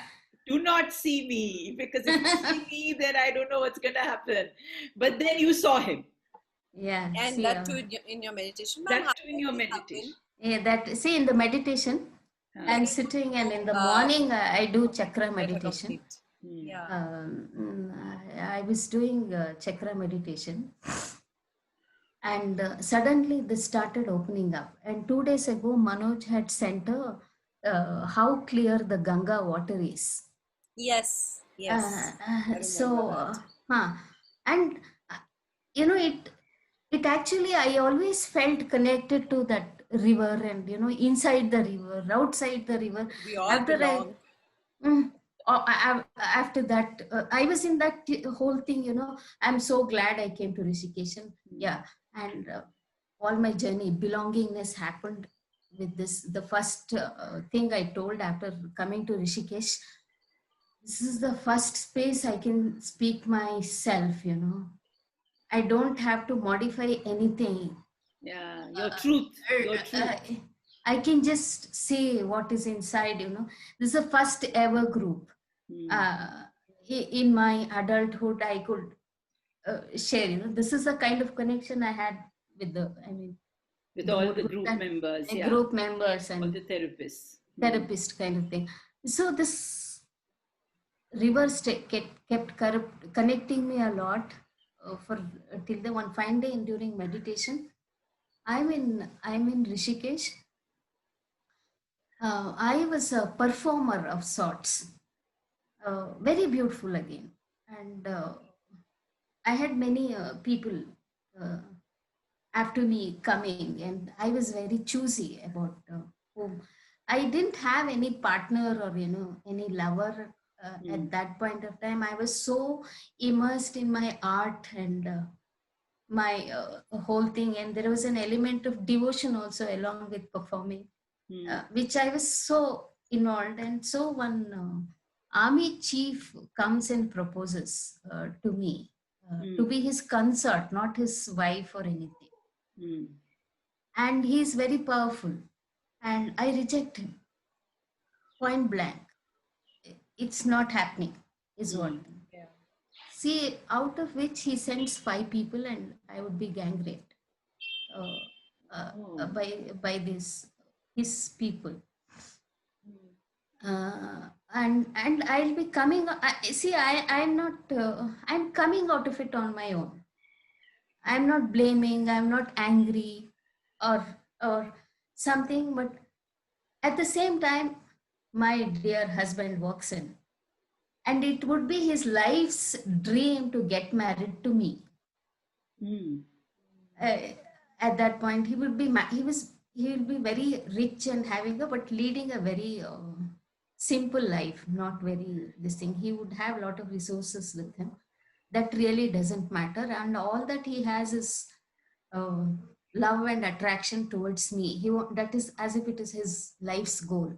do not see me, because if you see me, then I don't know what's going to happen. But then you saw him. Yeah, And see, that too in your meditation, ma'am. That How too in does your this meditation. happen? yeah, that see in the meditation, Like I'm I want sitting, and in the to morning I do chakra get a meditation. complete. Yeah. I was doing chakra meditation, and suddenly this started opening up. And 2 days ago, Manoj had sent a how clear the Ganga water is. Yes. Uh, Yes. I uh, remember so, that. huh. And it actually, I always felt connected to that river, and inside the river, outside the river. We all After I belong. Mm. After that, I was in that whole thing. I'm so glad I came to Rishikesh. Yeah, and all my journey, belongingness happened with this. The first thing I told after coming to Rishikesh, this is the first space I can speak myself. I don't have to modify anything. Yeah, your truth, your uh, truth. uh, I can just say what is inside. This is the first ever group. Hmm. uh, in my adulthood I could share. This is the kind of connection I had with With the all the guru group and members, yeah, group members all and the therapists. Hmm. therapist kind of thing. So this river kept connecting me a lot for till the one fine day during meditation. I'm in Rishikesh. I was a performer of sorts, very beautiful again. And I had many people uh, after me coming, and I was very choosy about whom. I didn't have any partner or any lover Hmm. at that point of time. I was so immersed in my art and my whole thing, and there was an element of devotion also along with performing, Hmm. which I was so involved. And so one army chief comes and proposes to me to Hmm. be his consort, not his wife or anything. Hmm. And he is very powerful, and I reject him point blank. It's not happening, is what. Hmm. Yeah. See, out of which he sends 5 people, and I would be gang raped uh, Oh. by this his people. Mm. And I'll be coming. See, I'm not. I'm coming out of it on my own. I'm not blaming. I'm not angry, or or something. But at the same time, my dear husband walks in, and it would be his life's dream to get married to me. Hmm. uh, at that point he would be he will be very rich and having but leading a very simple life, not very this thing. He would have a lot of resources with him. That really doesn't matter, and all that he has is uh, love and attraction towards me. That is as if it is his life's goal.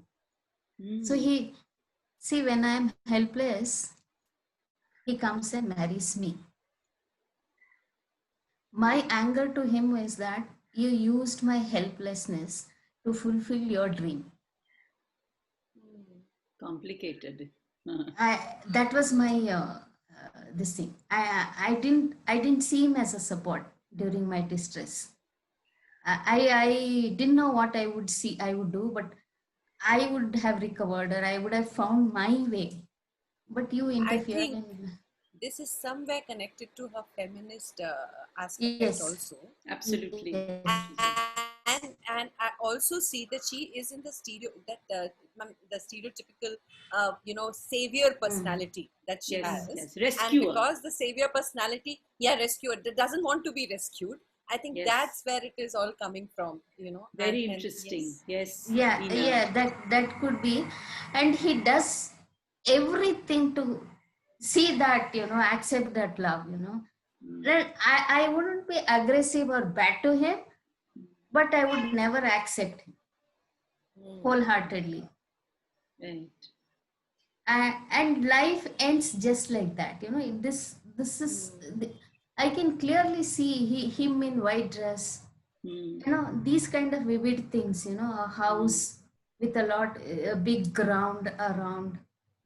So Hmm. he see, when I am helpless, he comes and marries me. My anger to him is that you used my helplessness to fulfill your dream. Complicated. That was my this thing. I didn't see him as a support during my distress. I didn't know what I would do, but I would have recovered, or I would have found my way. But you I interfered, think and this is somewhere connected to her feminist aspect yes, also. Absolutely. yes, And I also see that she is in the the stereotypical savior mm, personality that she Yes, mm, has. yes. And Rescuer. because the savior personality, yeah, rescuer, that doesn't want to be rescued. I think Yes. that's where it is all coming from, and Very hence, interesting. yes. Yes, yeah, Veena. yeah. That could be, and he does everything to see that, accept that love. Hmm. Then I wouldn't be aggressive or bad to him, but I would never accept him Mm. wholeheartedly. Right. And life ends just like that. This is I can clearly see him in white dress. Hmm. These kind of vivid things. A Hmm. house with a big ground around.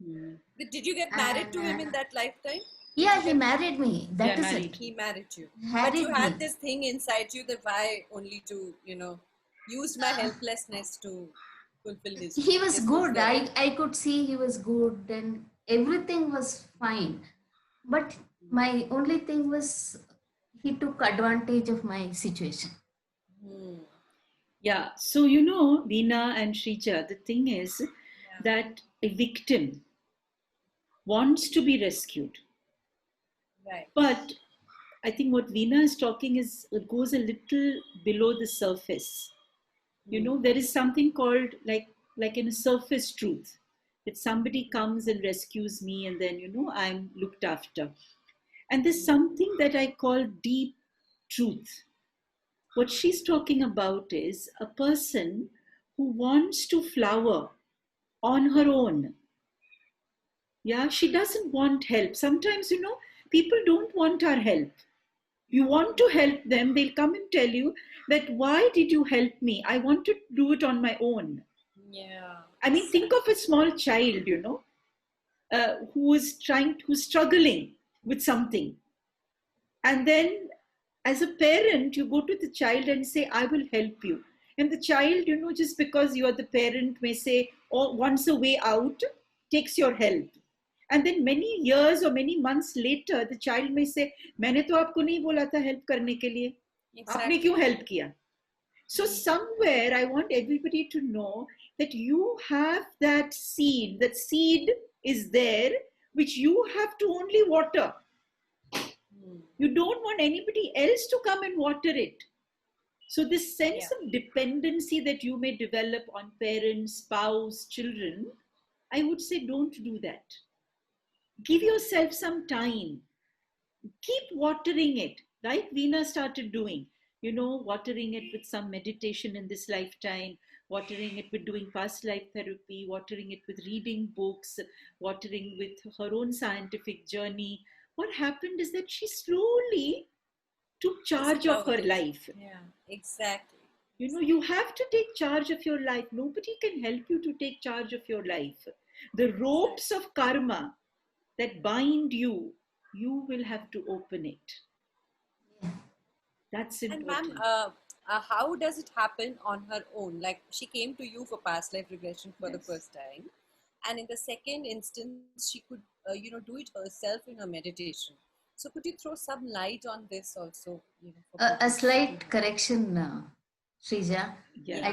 Hmm. But did you get married to him in that lifetime? Yeah, he married me. That is married. it. He married you. Married But you had me. this thing inside you that why only to, use my helplessness to fulfill his He was this good. the- I could see he was good and everything was fine. But my only thing was he took advantage of my situation. Yeah. So, you know, Veena and Shrija, the thing is that a victim wants to be rescued. Right. But I think what Veena is talking is it goes a little below the surface. You know, there is something called like in a surface truth that somebody comes and rescues me and then, you know, I'm looked after. And there's something that I call deep truth. What she's talking about is a person who wants to flower on her own. Yeah, she doesn't want help. Sometimes, you know, people don't want our help. You want to help them, they'll come and tell you that, why did you help me? I want to do it on my own. Yeah. I mean, think of a small child, you know, who's struggling with something. And then as a parent, you go to the child and say, I will help you. And the child, you know, just because you are the parent, may say, oh, once a way out, takes your help. And then many years or many months later, the child may say, मैंने तो आपको नहीं बोला था help करने के लिए. आपने क्यों help किया? So somewhere I want everybody to know that you have that seed is there, which you have to only water. You don't want anybody else to come and water it. So this sense of dependency that you may develop on parents, spouse, children, I would say don't do that. Give yourself some time. Keep watering it, like Veena started doing. You know, watering it with some meditation in this lifetime, watering it with doing past life therapy, watering it with reading books, watering with her own scientific journey. What happened is that she slowly took charge of her life. Yeah, exactly. You know, you have to take charge of your life. Nobody can help you to take charge of your life. The ropes of karma that bind you, you will have to open it. That's important. And ma'am, how does it happen on her own? Like, she came to you for past life regression for the first time, and in the second instance, she could, do it herself in her meditation. So, could you throw some light on this also? A slight correction, Shrija. Yeah.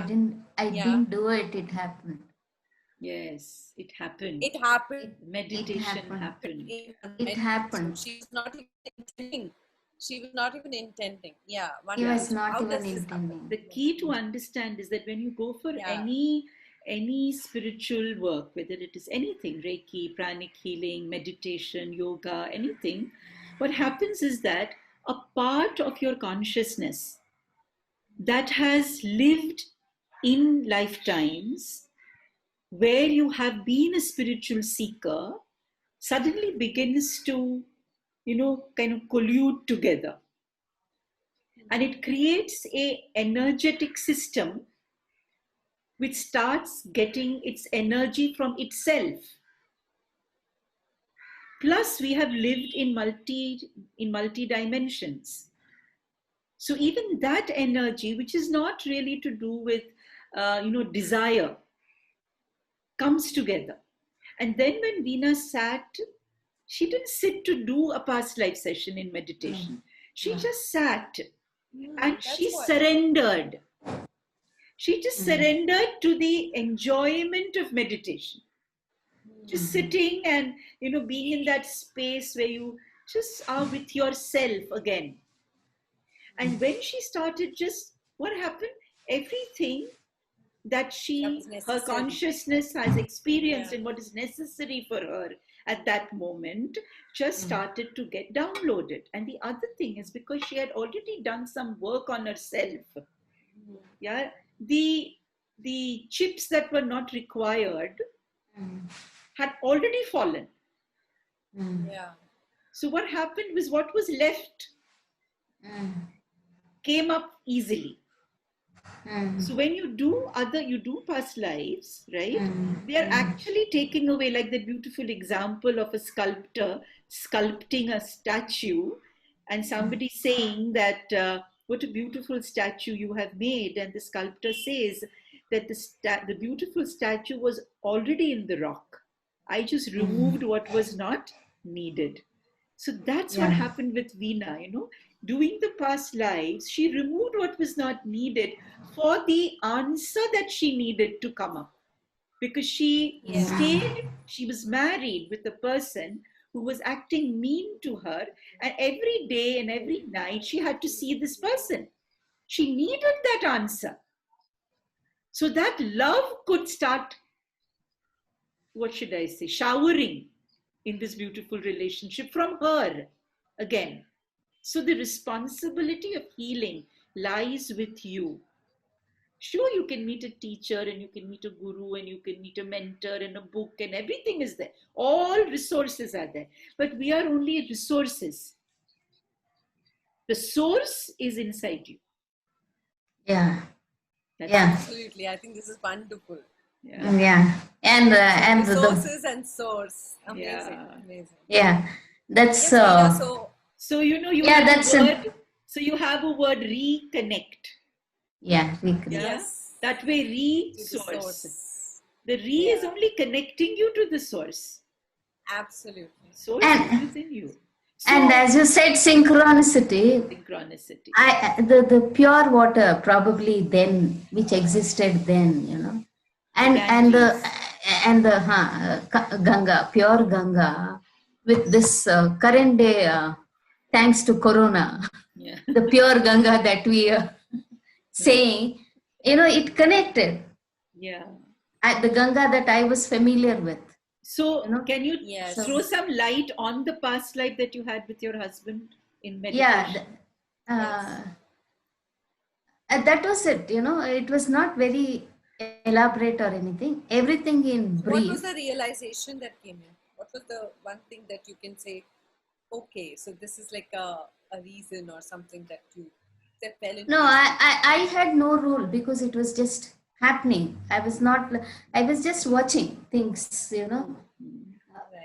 I didn't do it. It happened. Yes, it happened. It happened. Meditation happened. It happened. She was not even intending. She was not even intending. Yeah. He was not How even does this intending. happen? The key to understand is that when you go for any spiritual work, whether it is anything, Reiki, pranic healing, meditation, yoga, anything, what happens is that a part of your consciousness that has lived in lifetimes where you have been a spiritual seeker suddenly begins to, kind of collude together. And it creates a energetic system which starts getting its energy from itself. Plus, we have lived in multi dimensions. So even that energy, which is not really to do with, desire, comes together. And then when Veena sat, she didn't sit to do a past life session in meditation. She just sat and she surrendered. She just surrendered to the enjoyment of meditation. Just sitting and, being in that space where you just are with yourself again. And when she started, just what happened? Everything that her consciousness has experienced and what is necessary for her at that moment just started to get downloaded. And the other thing is because she had already done some work on herself. Yeah, the chips that were not required had already fallen. Yeah. So what happened was what was left came up easily. So when you do past lives, right? Mm. They are actually taking away, like the beautiful example of a sculptor sculpting a statue, and somebody saying that what a beautiful statue you have made, and the sculptor says that the beautiful statue was already in the rock. I just removed what was not needed. So that's what Yeah. happened with Veena, Doing the past lives, she removed what was not needed for the answer that she needed to come up. Because she she was married with a person who was acting mean to her, and every day and every night she had to see this person. She needed that answer. So that love could start, what should I say, showering in this beautiful relationship from her again. So the responsibility of healing lies with you. Sure, you can meet a teacher and you can meet a guru and you can meet a mentor and a book and everything is there. All resources are there. But we are only resources. The source is inside you. Yeah. That's Yeah. Absolutely. I think this is wonderful. Yeah. Yeah. And Resources and source. Amazing. Yeah. Amazing. yeah, that's Yes, Veena, so you yeah, have that's a word. So you have a word, reconnect. yeah, Yeah. yes, That way, to the source. source. The is only connecting you to the source. Absolutely. Source And- is within you. So, and as you said, synchronicity. synchronicity. The pure water probably then, which existed then, and the Ganga, pure Ganga, with this current day, thanks to Corona, Yeah. the pure Ganga that we are saying, it connected. Yeah. The Ganga that I was familiar with. So, can you Yes. throw some light on the past life that you had with your husband in meditation? Yeah, that was it. It was not very elaborate or anything. Everything in What brief. was the realization that came in? What was the one thing that you can say, okay, so this is like a reason or something that you that fell into? No, I had no rule because it was just happening. I was just watching things,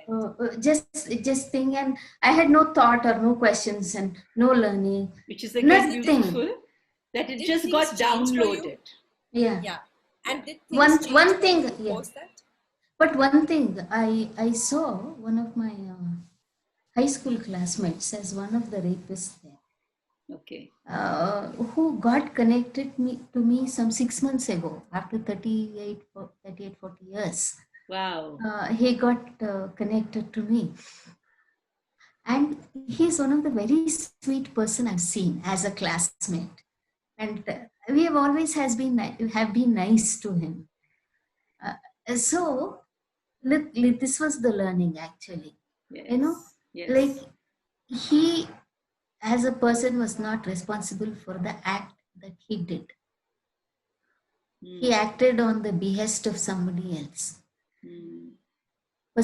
Right. just thing, and I had no thought or no questions and no learning. Which is again Nothing. beautiful that it Did just got things change for you? downloaded. Yeah. Yeah. And did things change One for thing, you yeah. post that? But one thing, I saw one of my high school classmates as one of the rapists there. Okay. Who got connected to me some 6 months ago after 40 years. Wow. He got connected to me. And he's one of the very sweet person I've seen as a classmate. And we have always have been nice to him. So this was the learning actually. Yes. Yes. Like he as a person was not responsible for the act that he did. He acted on the behest of somebody else. For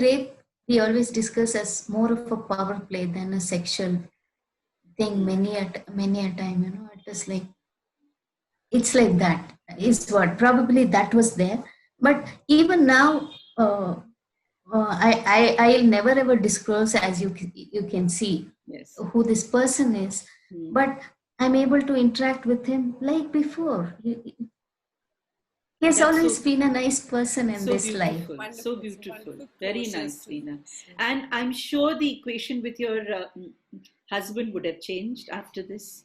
rape we always discuss as more of a power play than a sexual thing. Many a time, it is like, it's like that is what probably that was there. But even now, I'll never ever disclose, as you can see, who this person is. But I'm able to interact with him like before. He has always been a nice person in this life. Wonderful, so beautiful. wonderful Very closures nice, to Veena. this. And I'm sure the equation with your husband would have changed after this.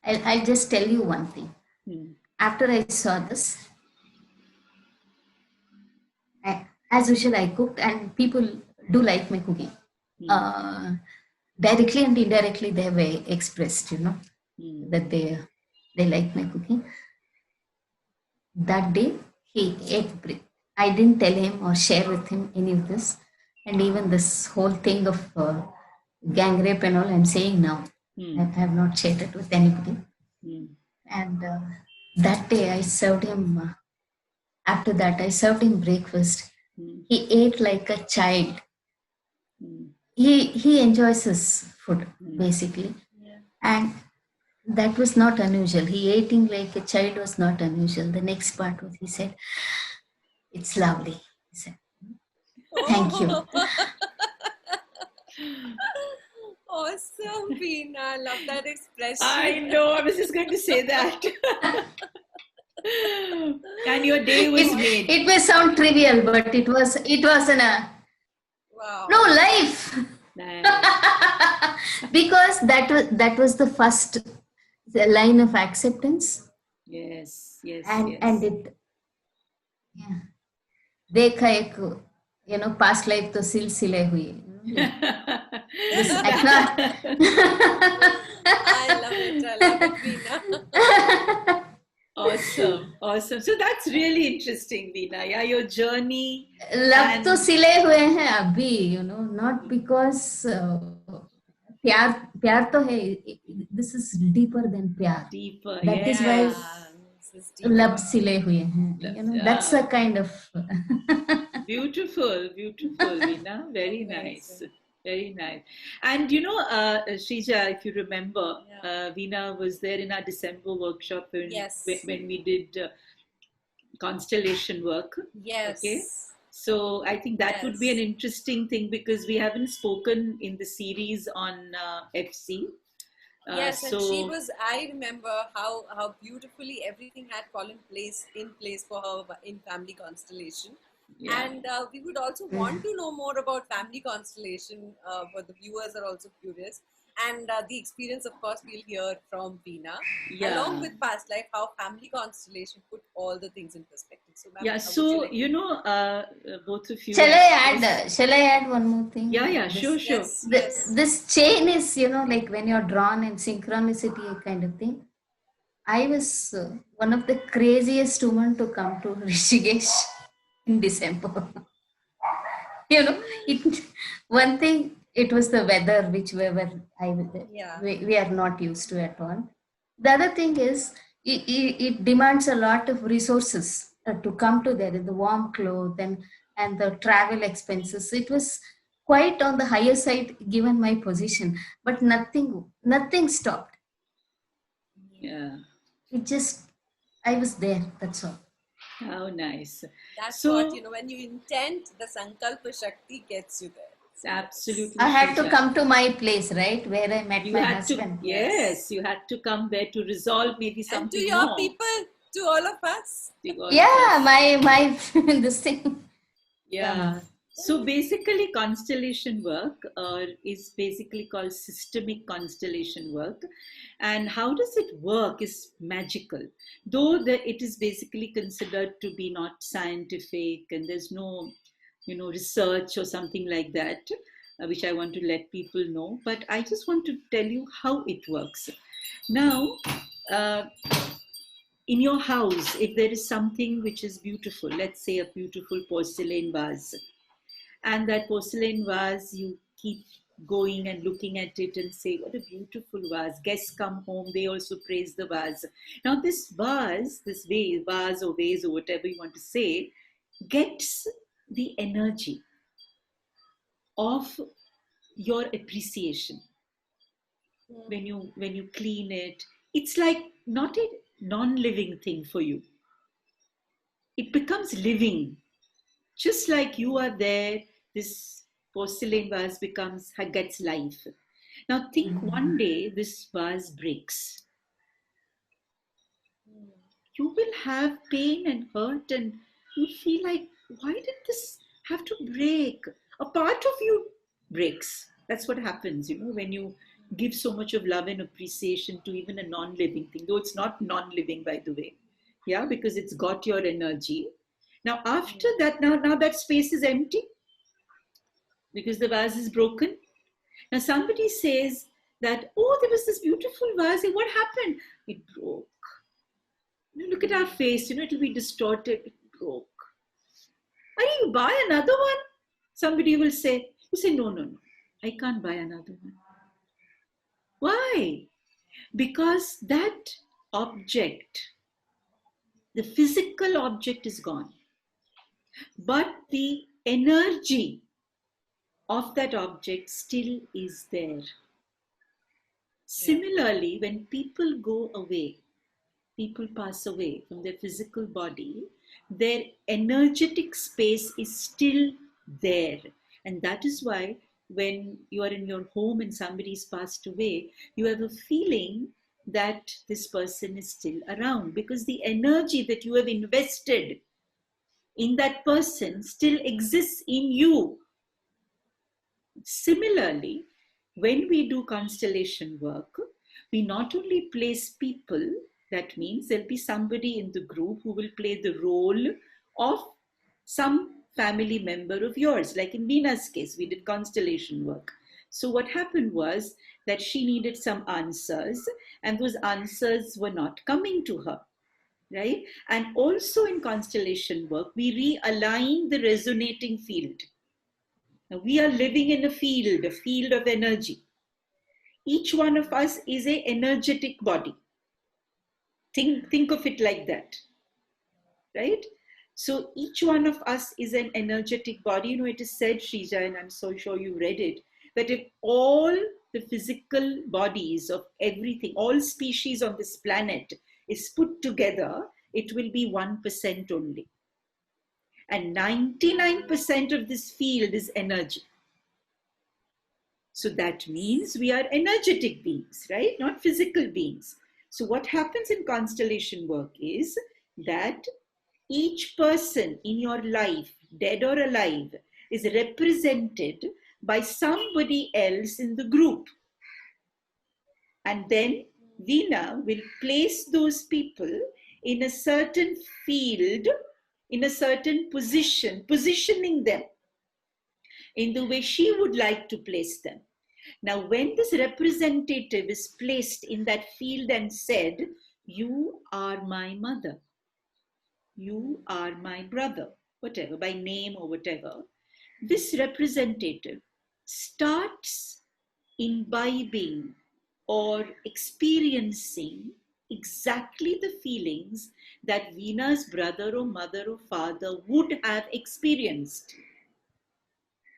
I'll just tell you one thing. After I saw this, as usual, I cooked, and people do like my cooking. Directly and indirectly, they have expressed, that they like my cooking. That day, he ate bread. I didn't tell him or share with him any of this. And even this whole thing of gang rape and all, I'm saying now. I have not shared it with anybody. And that day, I served him, after that, I served him breakfast. He ate like a child. He enjoys his food, basically. And that was not unusual. He eating like a child was not unusual. The next part was he said, "It's lovely." He said, "Thank you." Oh, awesome, Veena. I love that expression. I know, I was just going to say that. And your day was made. It may sound trivial, but it was in a Wow. no life. Nice. Because that was the first line of acceptance, Yes, yes, and yes. it देखा एक past life तो सिलसिले हुए. This I love it, Veena. Awesome, awesome. So that's really interesting, Veena. Yeah, your journey. लब तो सिले हुए हैं अभी, not because प्यार तो है. This is deeper than प्यार. Deeper, That yes. is why This is deep. लब सिले हुए हैं. That's a kind of Beautiful, beautiful, Veena. Very nice. Very nice. And Shrija, if you remember, Veena was there in our December workshop when we did constellation work. Yes. Okay. So I think that would be an interesting thing because we haven't spoken in the series on FC. Yes, and she was. I remember how beautifully everything had fallen in place for her in family constellation. Yeah. And we would also want to know more about family constellation. But the viewers are also curious, and the experience, of course, we'll hear from Veena, along with past life, how family constellation put all the things in perspective. So, yeah. So both of you. Shall I add one more thing? Yeah. Sure. Yes. This chain is, like when you're drawn in synchronicity kind of thing. I was one of the craziest women to come to Rishikesh in December. One thing, it was the weather which we are not used to at all. The other thing is, it demands a lot of resources to come to there, the warm clothes and the travel expenses. It was quite on the higher side given my position, but nothing stopped. Yeah. I was there, that's all. How nice. That's what, when you intend, the Sankalpa Shakti gets you there. Absolutely. I had to come to my place, right, where I met my husband. Yes, you had to come there to resolve maybe something and to your more. People, to all of us. My this thing. Yeah. So basically, constellation work is basically called systemic constellation work. And how does it work is magical. Though it is basically considered to be not scientific and there's no, research or something like that, which I want to let people know. But I just want to tell you how it works. Now, in your house, if there is something which is beautiful, let's say a beautiful porcelain vase, and that porcelain vase, you keep going and looking at it and say, what a beautiful vase. Guests come home, they also praise the vase. Now this vase, vase or vase or whatever you want to say, gets the energy of your appreciation. When you clean it, it's like not a non-living thing for you. It becomes living. Just like you are there, this porcelain vase gets life. Now think one day this vase breaks. You will have pain and hurt and you feel like, why did this have to break? A part of you breaks. That's what happens, when you give so much of love and appreciation to even a non-living thing, though it's not non-living, by the way. Yeah, because it's got your energy. Now after that, now that space is empty because the vase is broken. Now somebody says that, oh, there was this beautiful vase. What happened? It broke. Look at our face, it'll be distorted. It broke. You buy another one? Somebody will say, no, I can't buy another one. Why? Because that object, the physical object is gone. But the energy of that object still is there. Similarly, when people go away, people pass away from their physical body, their energetic space is still there. And that is why when you are in your home and somebody's passed away, you have a feeling that this person is still around, because the energy that you have invested in that person still exists in you. Similarly, when we do constellation work, we not only place people, that means there'll be somebody in the group who will play the role of some family member of yours. Like in Veena's case, we did constellation work. So what happened was that she needed some answers, and those answers were not coming to her, right? And also in constellation work, we realign the resonating field. Now, we are living in a field of energy. Each one of us is an energetic body. Think of it like that, right? So each one of us is an energetic body. You know, it is said, Shrija, and I'm so sure you read it, that if all the physical bodies of everything, all species on this planet is put together, it will be 1% only. And 99% of this field is energy. So that means we are energetic beings, right? Not physical beings. So what happens in constellation work is that each person in your life, dead or alive, is represented by somebody else in the group. And then Veena will place those people in a certain field, in a certain position, positioning them in the way she would like to place them. Now, when this representative is placed in that field and said, "You are my mother, you are my brother," whatever, by name or whatever, this representative starts imbibing or experiencing exactly the feelings that Veena's brother or mother or father would have experienced.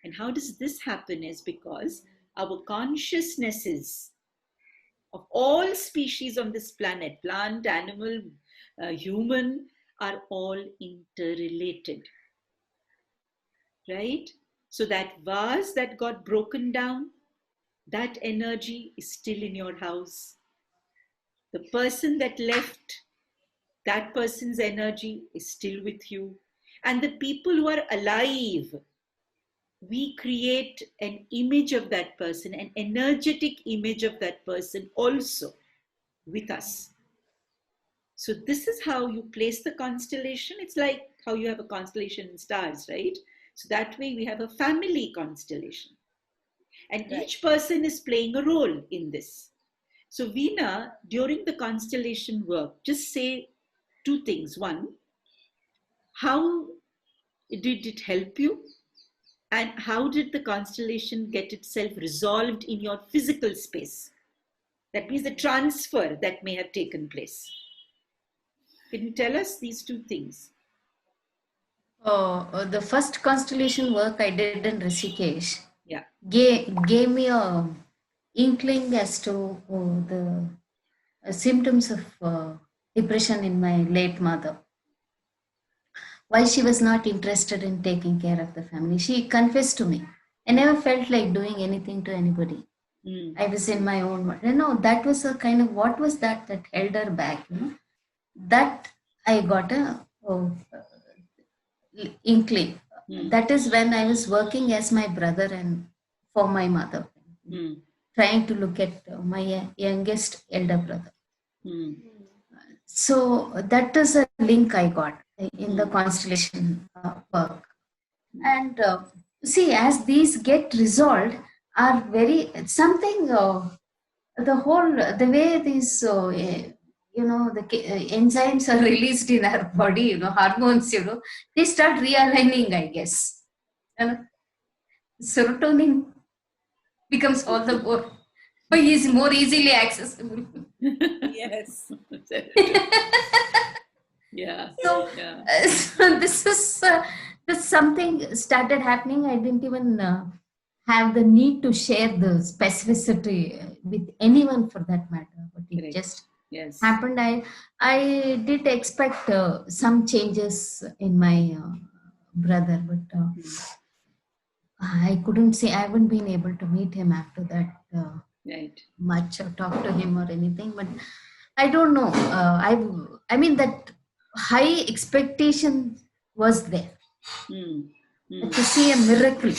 And how does this happen is because our consciousnesses of all species on this planet, plant, animal, human, are all interrelated, right? So that vase that got broken down, that energy is still in your house. The person that left, that person's energy is still with you. And the people who are alive, we create an image of that person, an energetic image of that person also with us. So this is how you place the constellation. It's like how you have a constellation in stars, right? So that way we have a family constellation. And each person is playing a role in this. So Veena, during the constellation work, just say two things. One, how did it help you? And how did the constellation get itself resolved in your physical space? That means the transfer that may have taken place. Can you tell us these two things? The first constellation work I did in Rishikesh Yeah. gave me a inkling as to the symptoms of depression in my late mother. Why she was not interested in taking care of the family. She confessed to me. I never felt like doing anything to anybody. I was in my own world. You know, that was a kind of, what was that held her back, you know? That I got a inkling. That is when I was working as my brother and for my mother, trying to look at my youngest elder brother. So that is a link I got in the constellation work. And see, as these get resolved, are very something. The way these the enzymes are released in our body, you know, hormones, you know, they start realigning, I guess. Serotonin becomes all the more, but is more easily accessible. Yes. Yeah. So, yeah. So this is something started happening. I didn't even have the need to share the specificity with anyone for that matter, but it Correct. just Yes. happened. I did expect some changes in my brother, but I couldn't say. I haven't been able to meet him after that Right. much or talk to him or anything. But I don't know. I mean that high expectation was there Hmm. Hmm. to see a miracle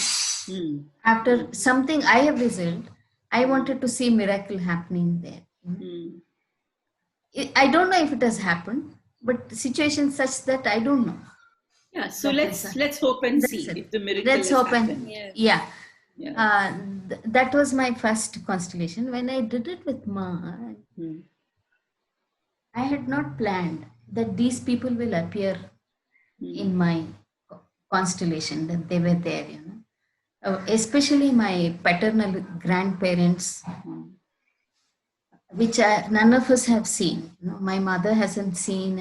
Hmm. after something I have resolved. I wanted to see miracle happening there. Hmm. I don't know if it has happened, but the situation is such that I don't know. Yeah. So That is, let's hope and that's see it. if the miracle Let's has hope and happened. Yes. yeah. Yeah. That was my first constellation. When I did it with Ma, Hmm. I had not planned that these people will appear in my constellation, that they were there, especially my paternal grandparents, which none of us have seen. My mother hasn't seen,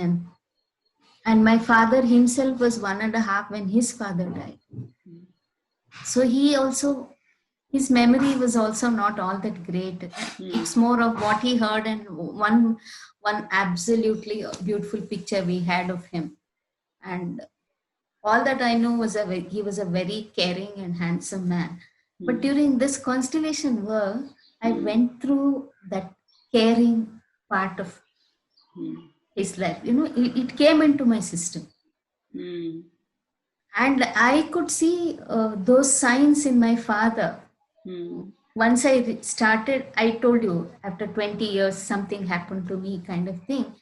and my father himself was 1.5 when his father died. So he also, his memory was also not all that great. It's more of what he heard, and one absolutely beautiful picture we had of him. And all that I know was he was a very caring and handsome man. But during this constellation work, I went through that caring part of his life. It came into my system. Hmm. And I could see those signs in my father. Once I started, I told you, after 20 years, something happened to me, kind of thing.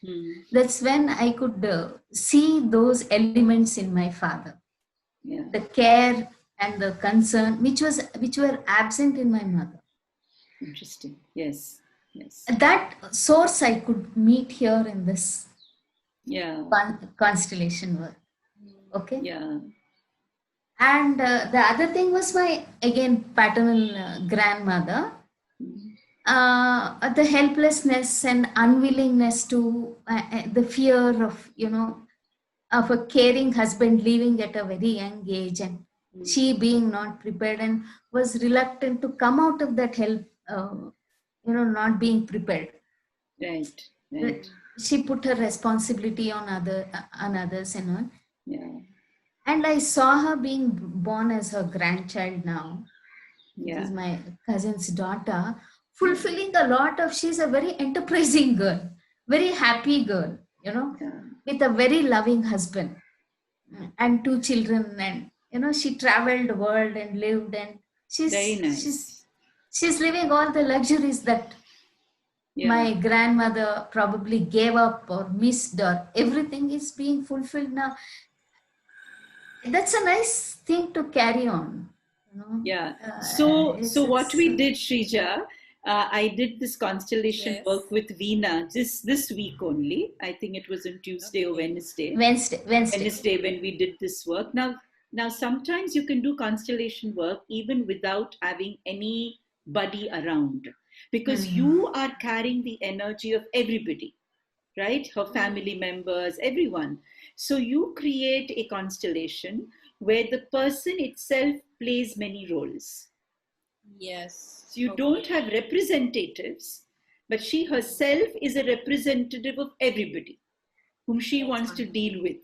That's when I could see those elements in my father. Yeah. The care and the concern, which were absent in my mother. Interesting. Yes. Yes. That source I could meet here in this Yeah. constellation work. Okay. Yeah. And the other thing was my, again, paternal grandmother. The helplessness and unwillingness to, the fear of, of a caring husband leaving at a very young age, and she being not prepared and was reluctant to come out of that help, not being prepared. Right. Right. She put her responsibility on others and all. Yeah. And I saw her being born as her grandchild now. Yeah. This is my cousin's daughter, fulfilling a lot of, she's a very enterprising girl, very happy girl, with a very loving husband and 2 children. And, she traveled the world and lived, and Very nice. she's living all the luxuries that my grandmother probably gave up or missed, or everything is being fulfilled now. That's a nice thing to carry on. Yeah. So what we did, Shrija, I did this constellation work Yes. with Veena this week only. I think it was on Tuesday or Wednesday. Wednesday. When we did this work. Now sometimes you can do constellation work even without having anybody around, because you are carrying the energy of everybody, right? Her family members, everyone. So you create a constellation where the person itself plays many roles. Yes. So you don't have representatives, but she herself is a representative of everybody whom she wants to deal with.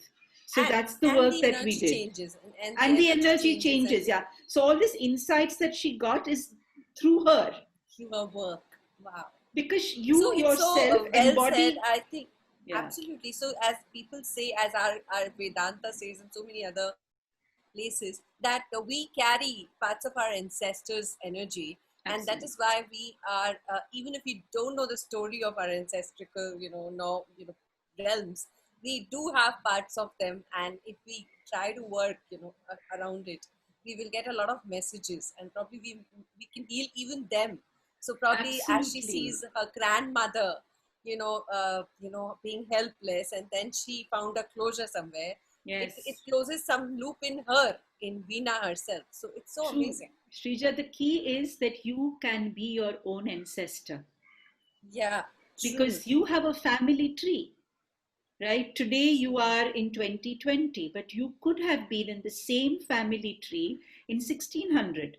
So that's the work that we did. Changes. And the energy changes, yeah. So all these insights that she got is through her. Through her work. Wow. Because you So it's yourself so well embody. said, I think. Yeah. Absolutely. So as people say, as our Vedanta says and so many other places, that we carry parts of our ancestors' energy. And that is why we are, even if we don't know the story of our ancestral, realms, we do have parts of them. And if we try to work, around it, we will get a lot of messages, and probably we can heal even them. So probably as she sees her grandmother, being helpless, and then she found a closure somewhere. Yes. It closes some loop in her, in Veena herself. So it's so amazing. Shrija, the key is that you can be your own ancestor. Yeah. Because you have a family tree, right? Today you are in 2020, but you could have been in the same family tree in 1600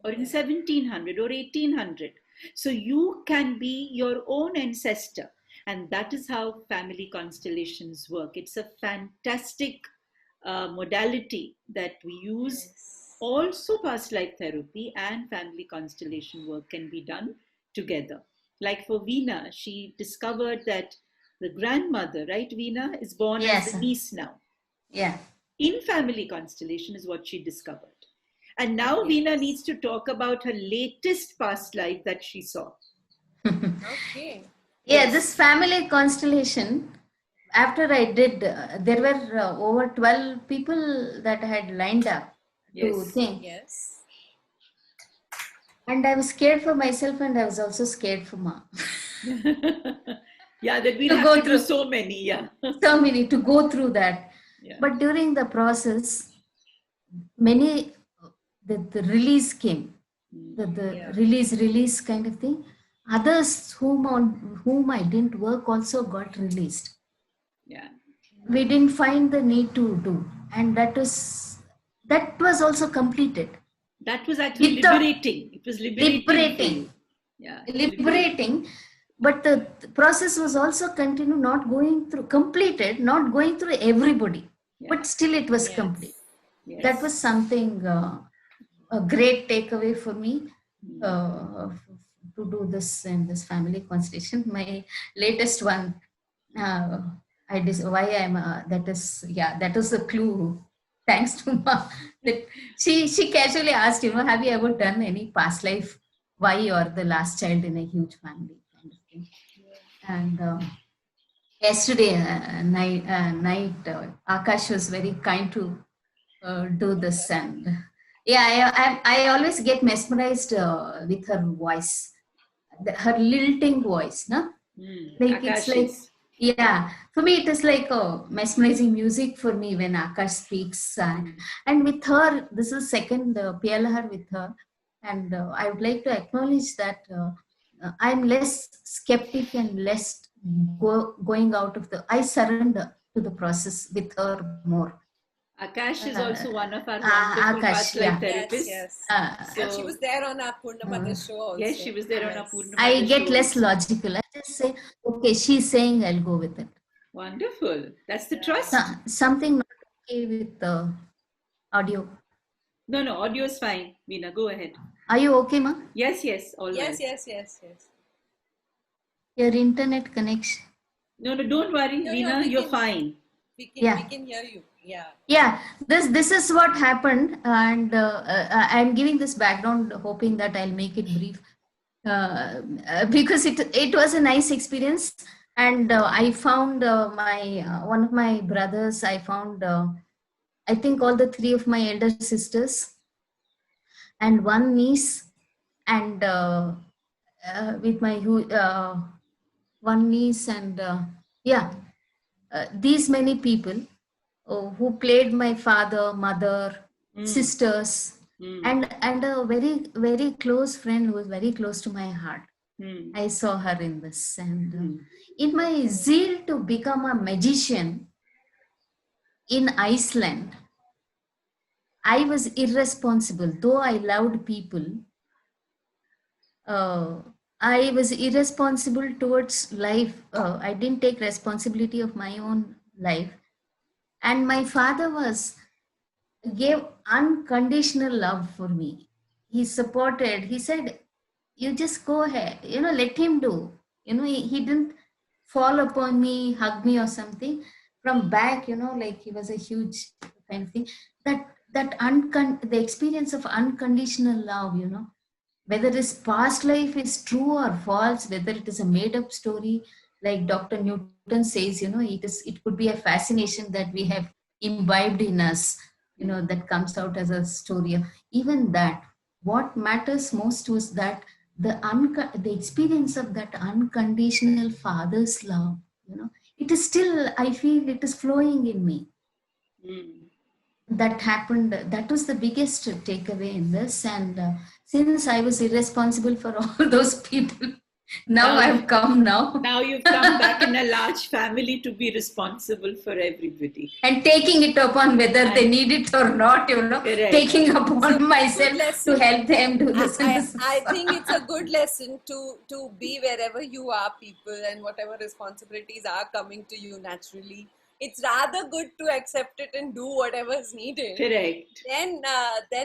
or in 1700 or 1800. So you can be your own ancestor. And that is how family constellations work. It's a fantastic modality that we use. Yes. Also, past life therapy and family constellation work can be done together. Like for Veena, she discovered that the grandmother, right, Veena, is born as Yes. the niece now. Yeah. In family constellation is what she discovered. And now Veena needs to talk about her latest past life that she saw. Okay. Yeah, Yes. this family constellation, after I did, there were over 12 people that had lined up to Yes. think. Yes. And I was scared for myself and I was also scared for Ma. Yeah, that we'll To have go to do through. so many. Yeah. So many to go through that. Yeah. But during the process, many, the release came, the Yeah. release kind of thing. Others whom I didn't work also got released. Yeah. We didn't find the need to do, and that was also completed. That was actually Without liberating. It was liberating for you. Yeah. liberating, but the process was also continued, not going through completed, not going through everybody, Yeah. but still it was Yes. complete. Yes. That was something a great takeaway for me to do this in this family constellation. My latest one, why I'm that is the clue. Thanks to Ma, that she casually asked, have you ever done any past life? Why you're the last child in a huge family kind of thing. And yesterday night, Akash was very kind to do this, and yeah, I always get mesmerized with her voice, her lilting voice, no? Like it's like, Akash's. yeah, for me it is like mesmerizing music for me when Akash speaks, and with her, this is second PLR with her, and I would like to acknowledge that I'm less skeptic and less going out of I surrender to the process with her more. Akash is also one of our wonderful Akash, past life yeah. therapists. Yes. So, And she was there on our Purnamadah show also. yes, she was there on our Purnamadah I get show less also. logical. I just say, okay, she's saying, I'll go with it. Wonderful. That's the trust. Something not okay with the audio. No, audio is fine. Veena, go ahead. Are you okay, Ma? Yes, all Yes, right. yes. Your internet connection. No, don't worry, No, Veena, you're fine. We can hear you. Yeah. Yeah, this is what happened, and I'm giving this background, hoping that I'll make it brief, because it was a nice experience, and I found my one of my brothers. I found I think all the three of my elder sisters and one niece, and with my one niece, and these many people who played my father, mother, sisters, and a very, very close friend who was very close to my heart. I saw her in this, and in my zeal to become a magician in Iceland, I was irresponsible. Though I loved people, I was irresponsible towards life. I didn't take responsibility of my own life. And my father gave unconditional love for me. He supported, he said, you just go ahead, let him do. He didn't fall upon me, hug me or something. From back, like he was a huge kind of thing. The experience of unconditional love, whether this past life is true or false, whether it is a made up story, like Dr. Newton says, it could be a fascination that we have imbibed in us, that comes out as a story. Even that, what matters most was that the experience of that unconditional father's love, it is still, I feel it is flowing in me. That happened, that was the biggest takeaway in this. And since I was irresponsible for all those people, Now Now- I've come now. Now you've come back in a large family to be responsible for everybody. And taking it upon whether they And- need it or not, Correct. taking upon So, good myself lesson. to help them do this. and this. I think it's a good lesson to be wherever you are, people, and whatever responsibilities are coming to you naturally. It's rather good to accept it and do whatever is needed. Correct. Then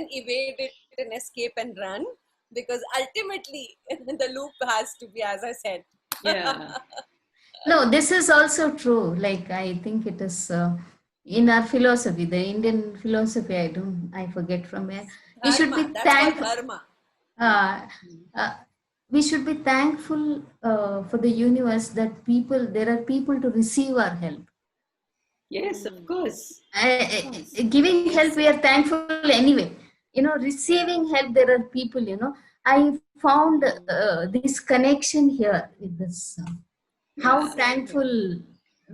evade it and escape and run, because ultimately the loop has to be, as I said. Yeah. No, this is also true. Like, I think it is in our philosophy, the Indian philosophy, I forget from where. We should be Dharma, that's called thankful. dharma. We should be thankful for the universe that there are people to receive our help. Yes, of course. Giving help, we are thankful anyway. Receiving help, there are people, I found this connection here with this. How thankful.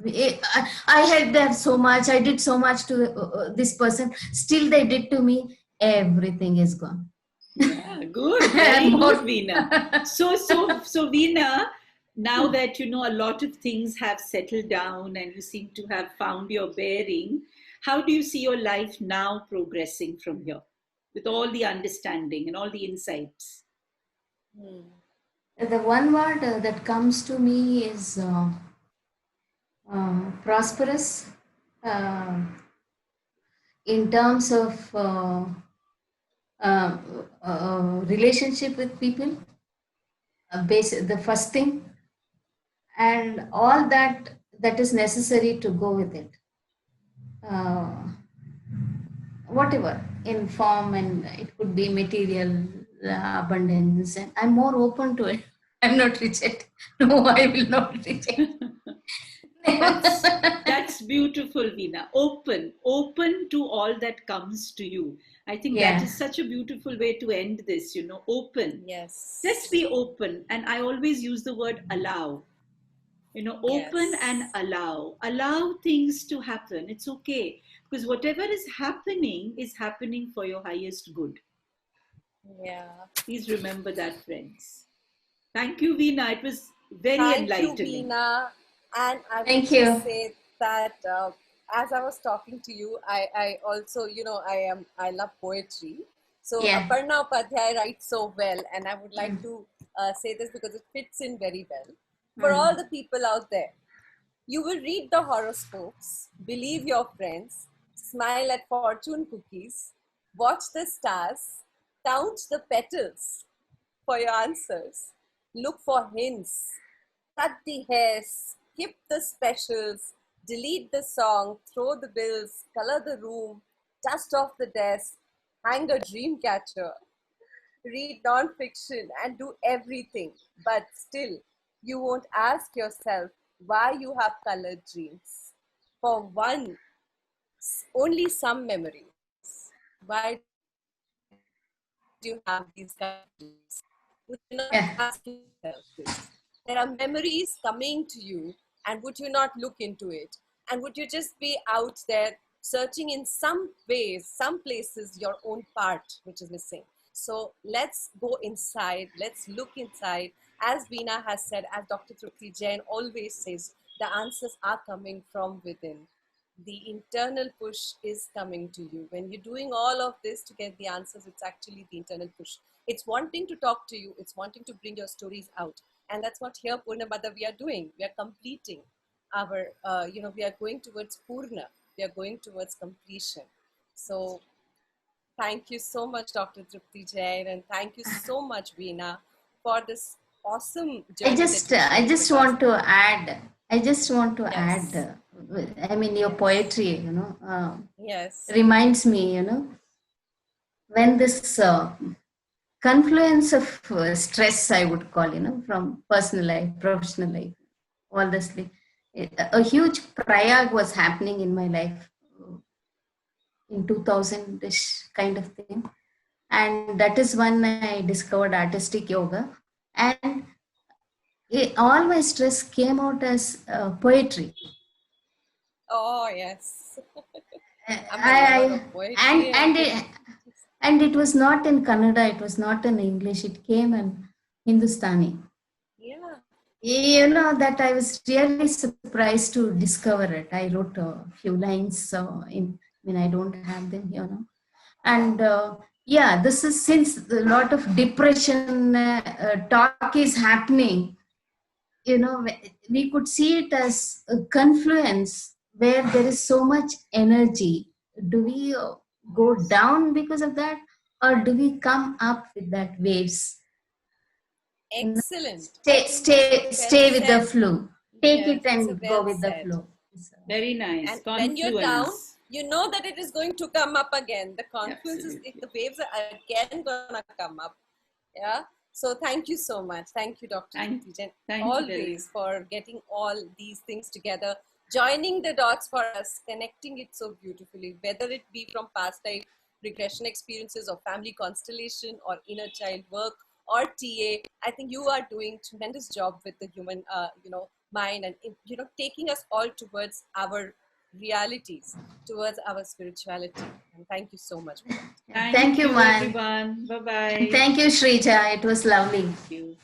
I helped them so much. I did so much to this person. Still, they did to me. Everything is gone. Yeah, good. Very good, Veena. So Veena, now that a lot of things have settled down and you seem to have found your bearing, how do you see your life now progressing from here with all the understanding and all the insights? The one word that comes to me is prosperous in terms of relationship with people, the first thing, and all that is necessary to go with it. Whatever in form, and it could be material abundance, and I'm more open to it. I'm not reject. No, I will not reject. That's beautiful, Veena. Open to all that comes to you. I think that is such a beautiful way to end this, open. Yes. Just be open. And I always use the word allow. Open and allow. Allow things to happen. It's okay. Because whatever is happening for your highest good. Yeah. Please remember that, friends. Thank you, Veena. It was very enlightening. Thank you, Veena. And I Thank would you. just say that as I was talking to you, I also, I love poetry. So Aparna Upadhyay writes so well, and I would like to say this because it fits in very well. For all the people out there, you will read the horoscopes, believe your friends, smile at fortune cookies, watch the stars, count the petals for your answers, look for hints, cut the hair, skip the specials, delete the song, throw the bills, color the room, dust off the desk, hang a dream catcher, read non-fiction and do everything, but still you won't ask yourself why you have colored dreams. For one, only some memories. Why do you have these colored dreams? Would you not ask yourself this? There are memories coming to you, and would you not look into it? And would you just be out there searching in some ways, some places, your own part which is missing? So let's go inside, let's look inside. As Veena has said, as Dr. Trupti Jain always says, the answers are coming from within. The internal push is coming to you. When you're doing all of this to get the answers, it's actually the internal push. It's wanting to talk to you, it's wanting to bring your stories out. And that's what here, Purnamadah, we are doing. We are completing our, we are going towards Purna. We are going towards completion. So thank you so much, Dr. Trupti Jain, and thank you so much, Veena, for this awesome journey. I just want to add. I mean, your poetry, reminds me, when this confluence of stress, I would call, from personal life, professional life, all this, a huge Prayag was happening in my life in 2000-ish kind of thing. And that is when I discovered artistic yoga. And all my stress came out as poetry. Oh, yes. And it was not in Kannada, it was not in English, it came in Hindustani. Yeah. That I was really surprised to discover it. I wrote a few lines when I don't have them here now. And yeah, this is since a lot of depression talk is happening, we could see it as a confluence where there is so much energy. Do we go down because of that, or do we come up with that waves? Excellent. I Stay, think that's a stay, well stay with the said. flow. Take Yes, it it's a and go well with the said. flow. Very nice. And when you're down, Confluence. you know that it is going to come up again. The confluence is, Absolutely. the waves are again gonna come up. Yeah. So thank you so much. Thank you, Dr. Thank- Jyoti, thank you, Delhi. always for getting all these things together, joining the dots for us, connecting it so beautifully, whether it be from past life regression experiences or family constellation or inner child work or TA. I think you are doing tremendous job with the human, mind, and taking us all towards our realities, towards our spirituality. And thank you so much for that. Thank you, man. everyone. Bye And bye. thank you, Shrija. It was lovely. Thank you.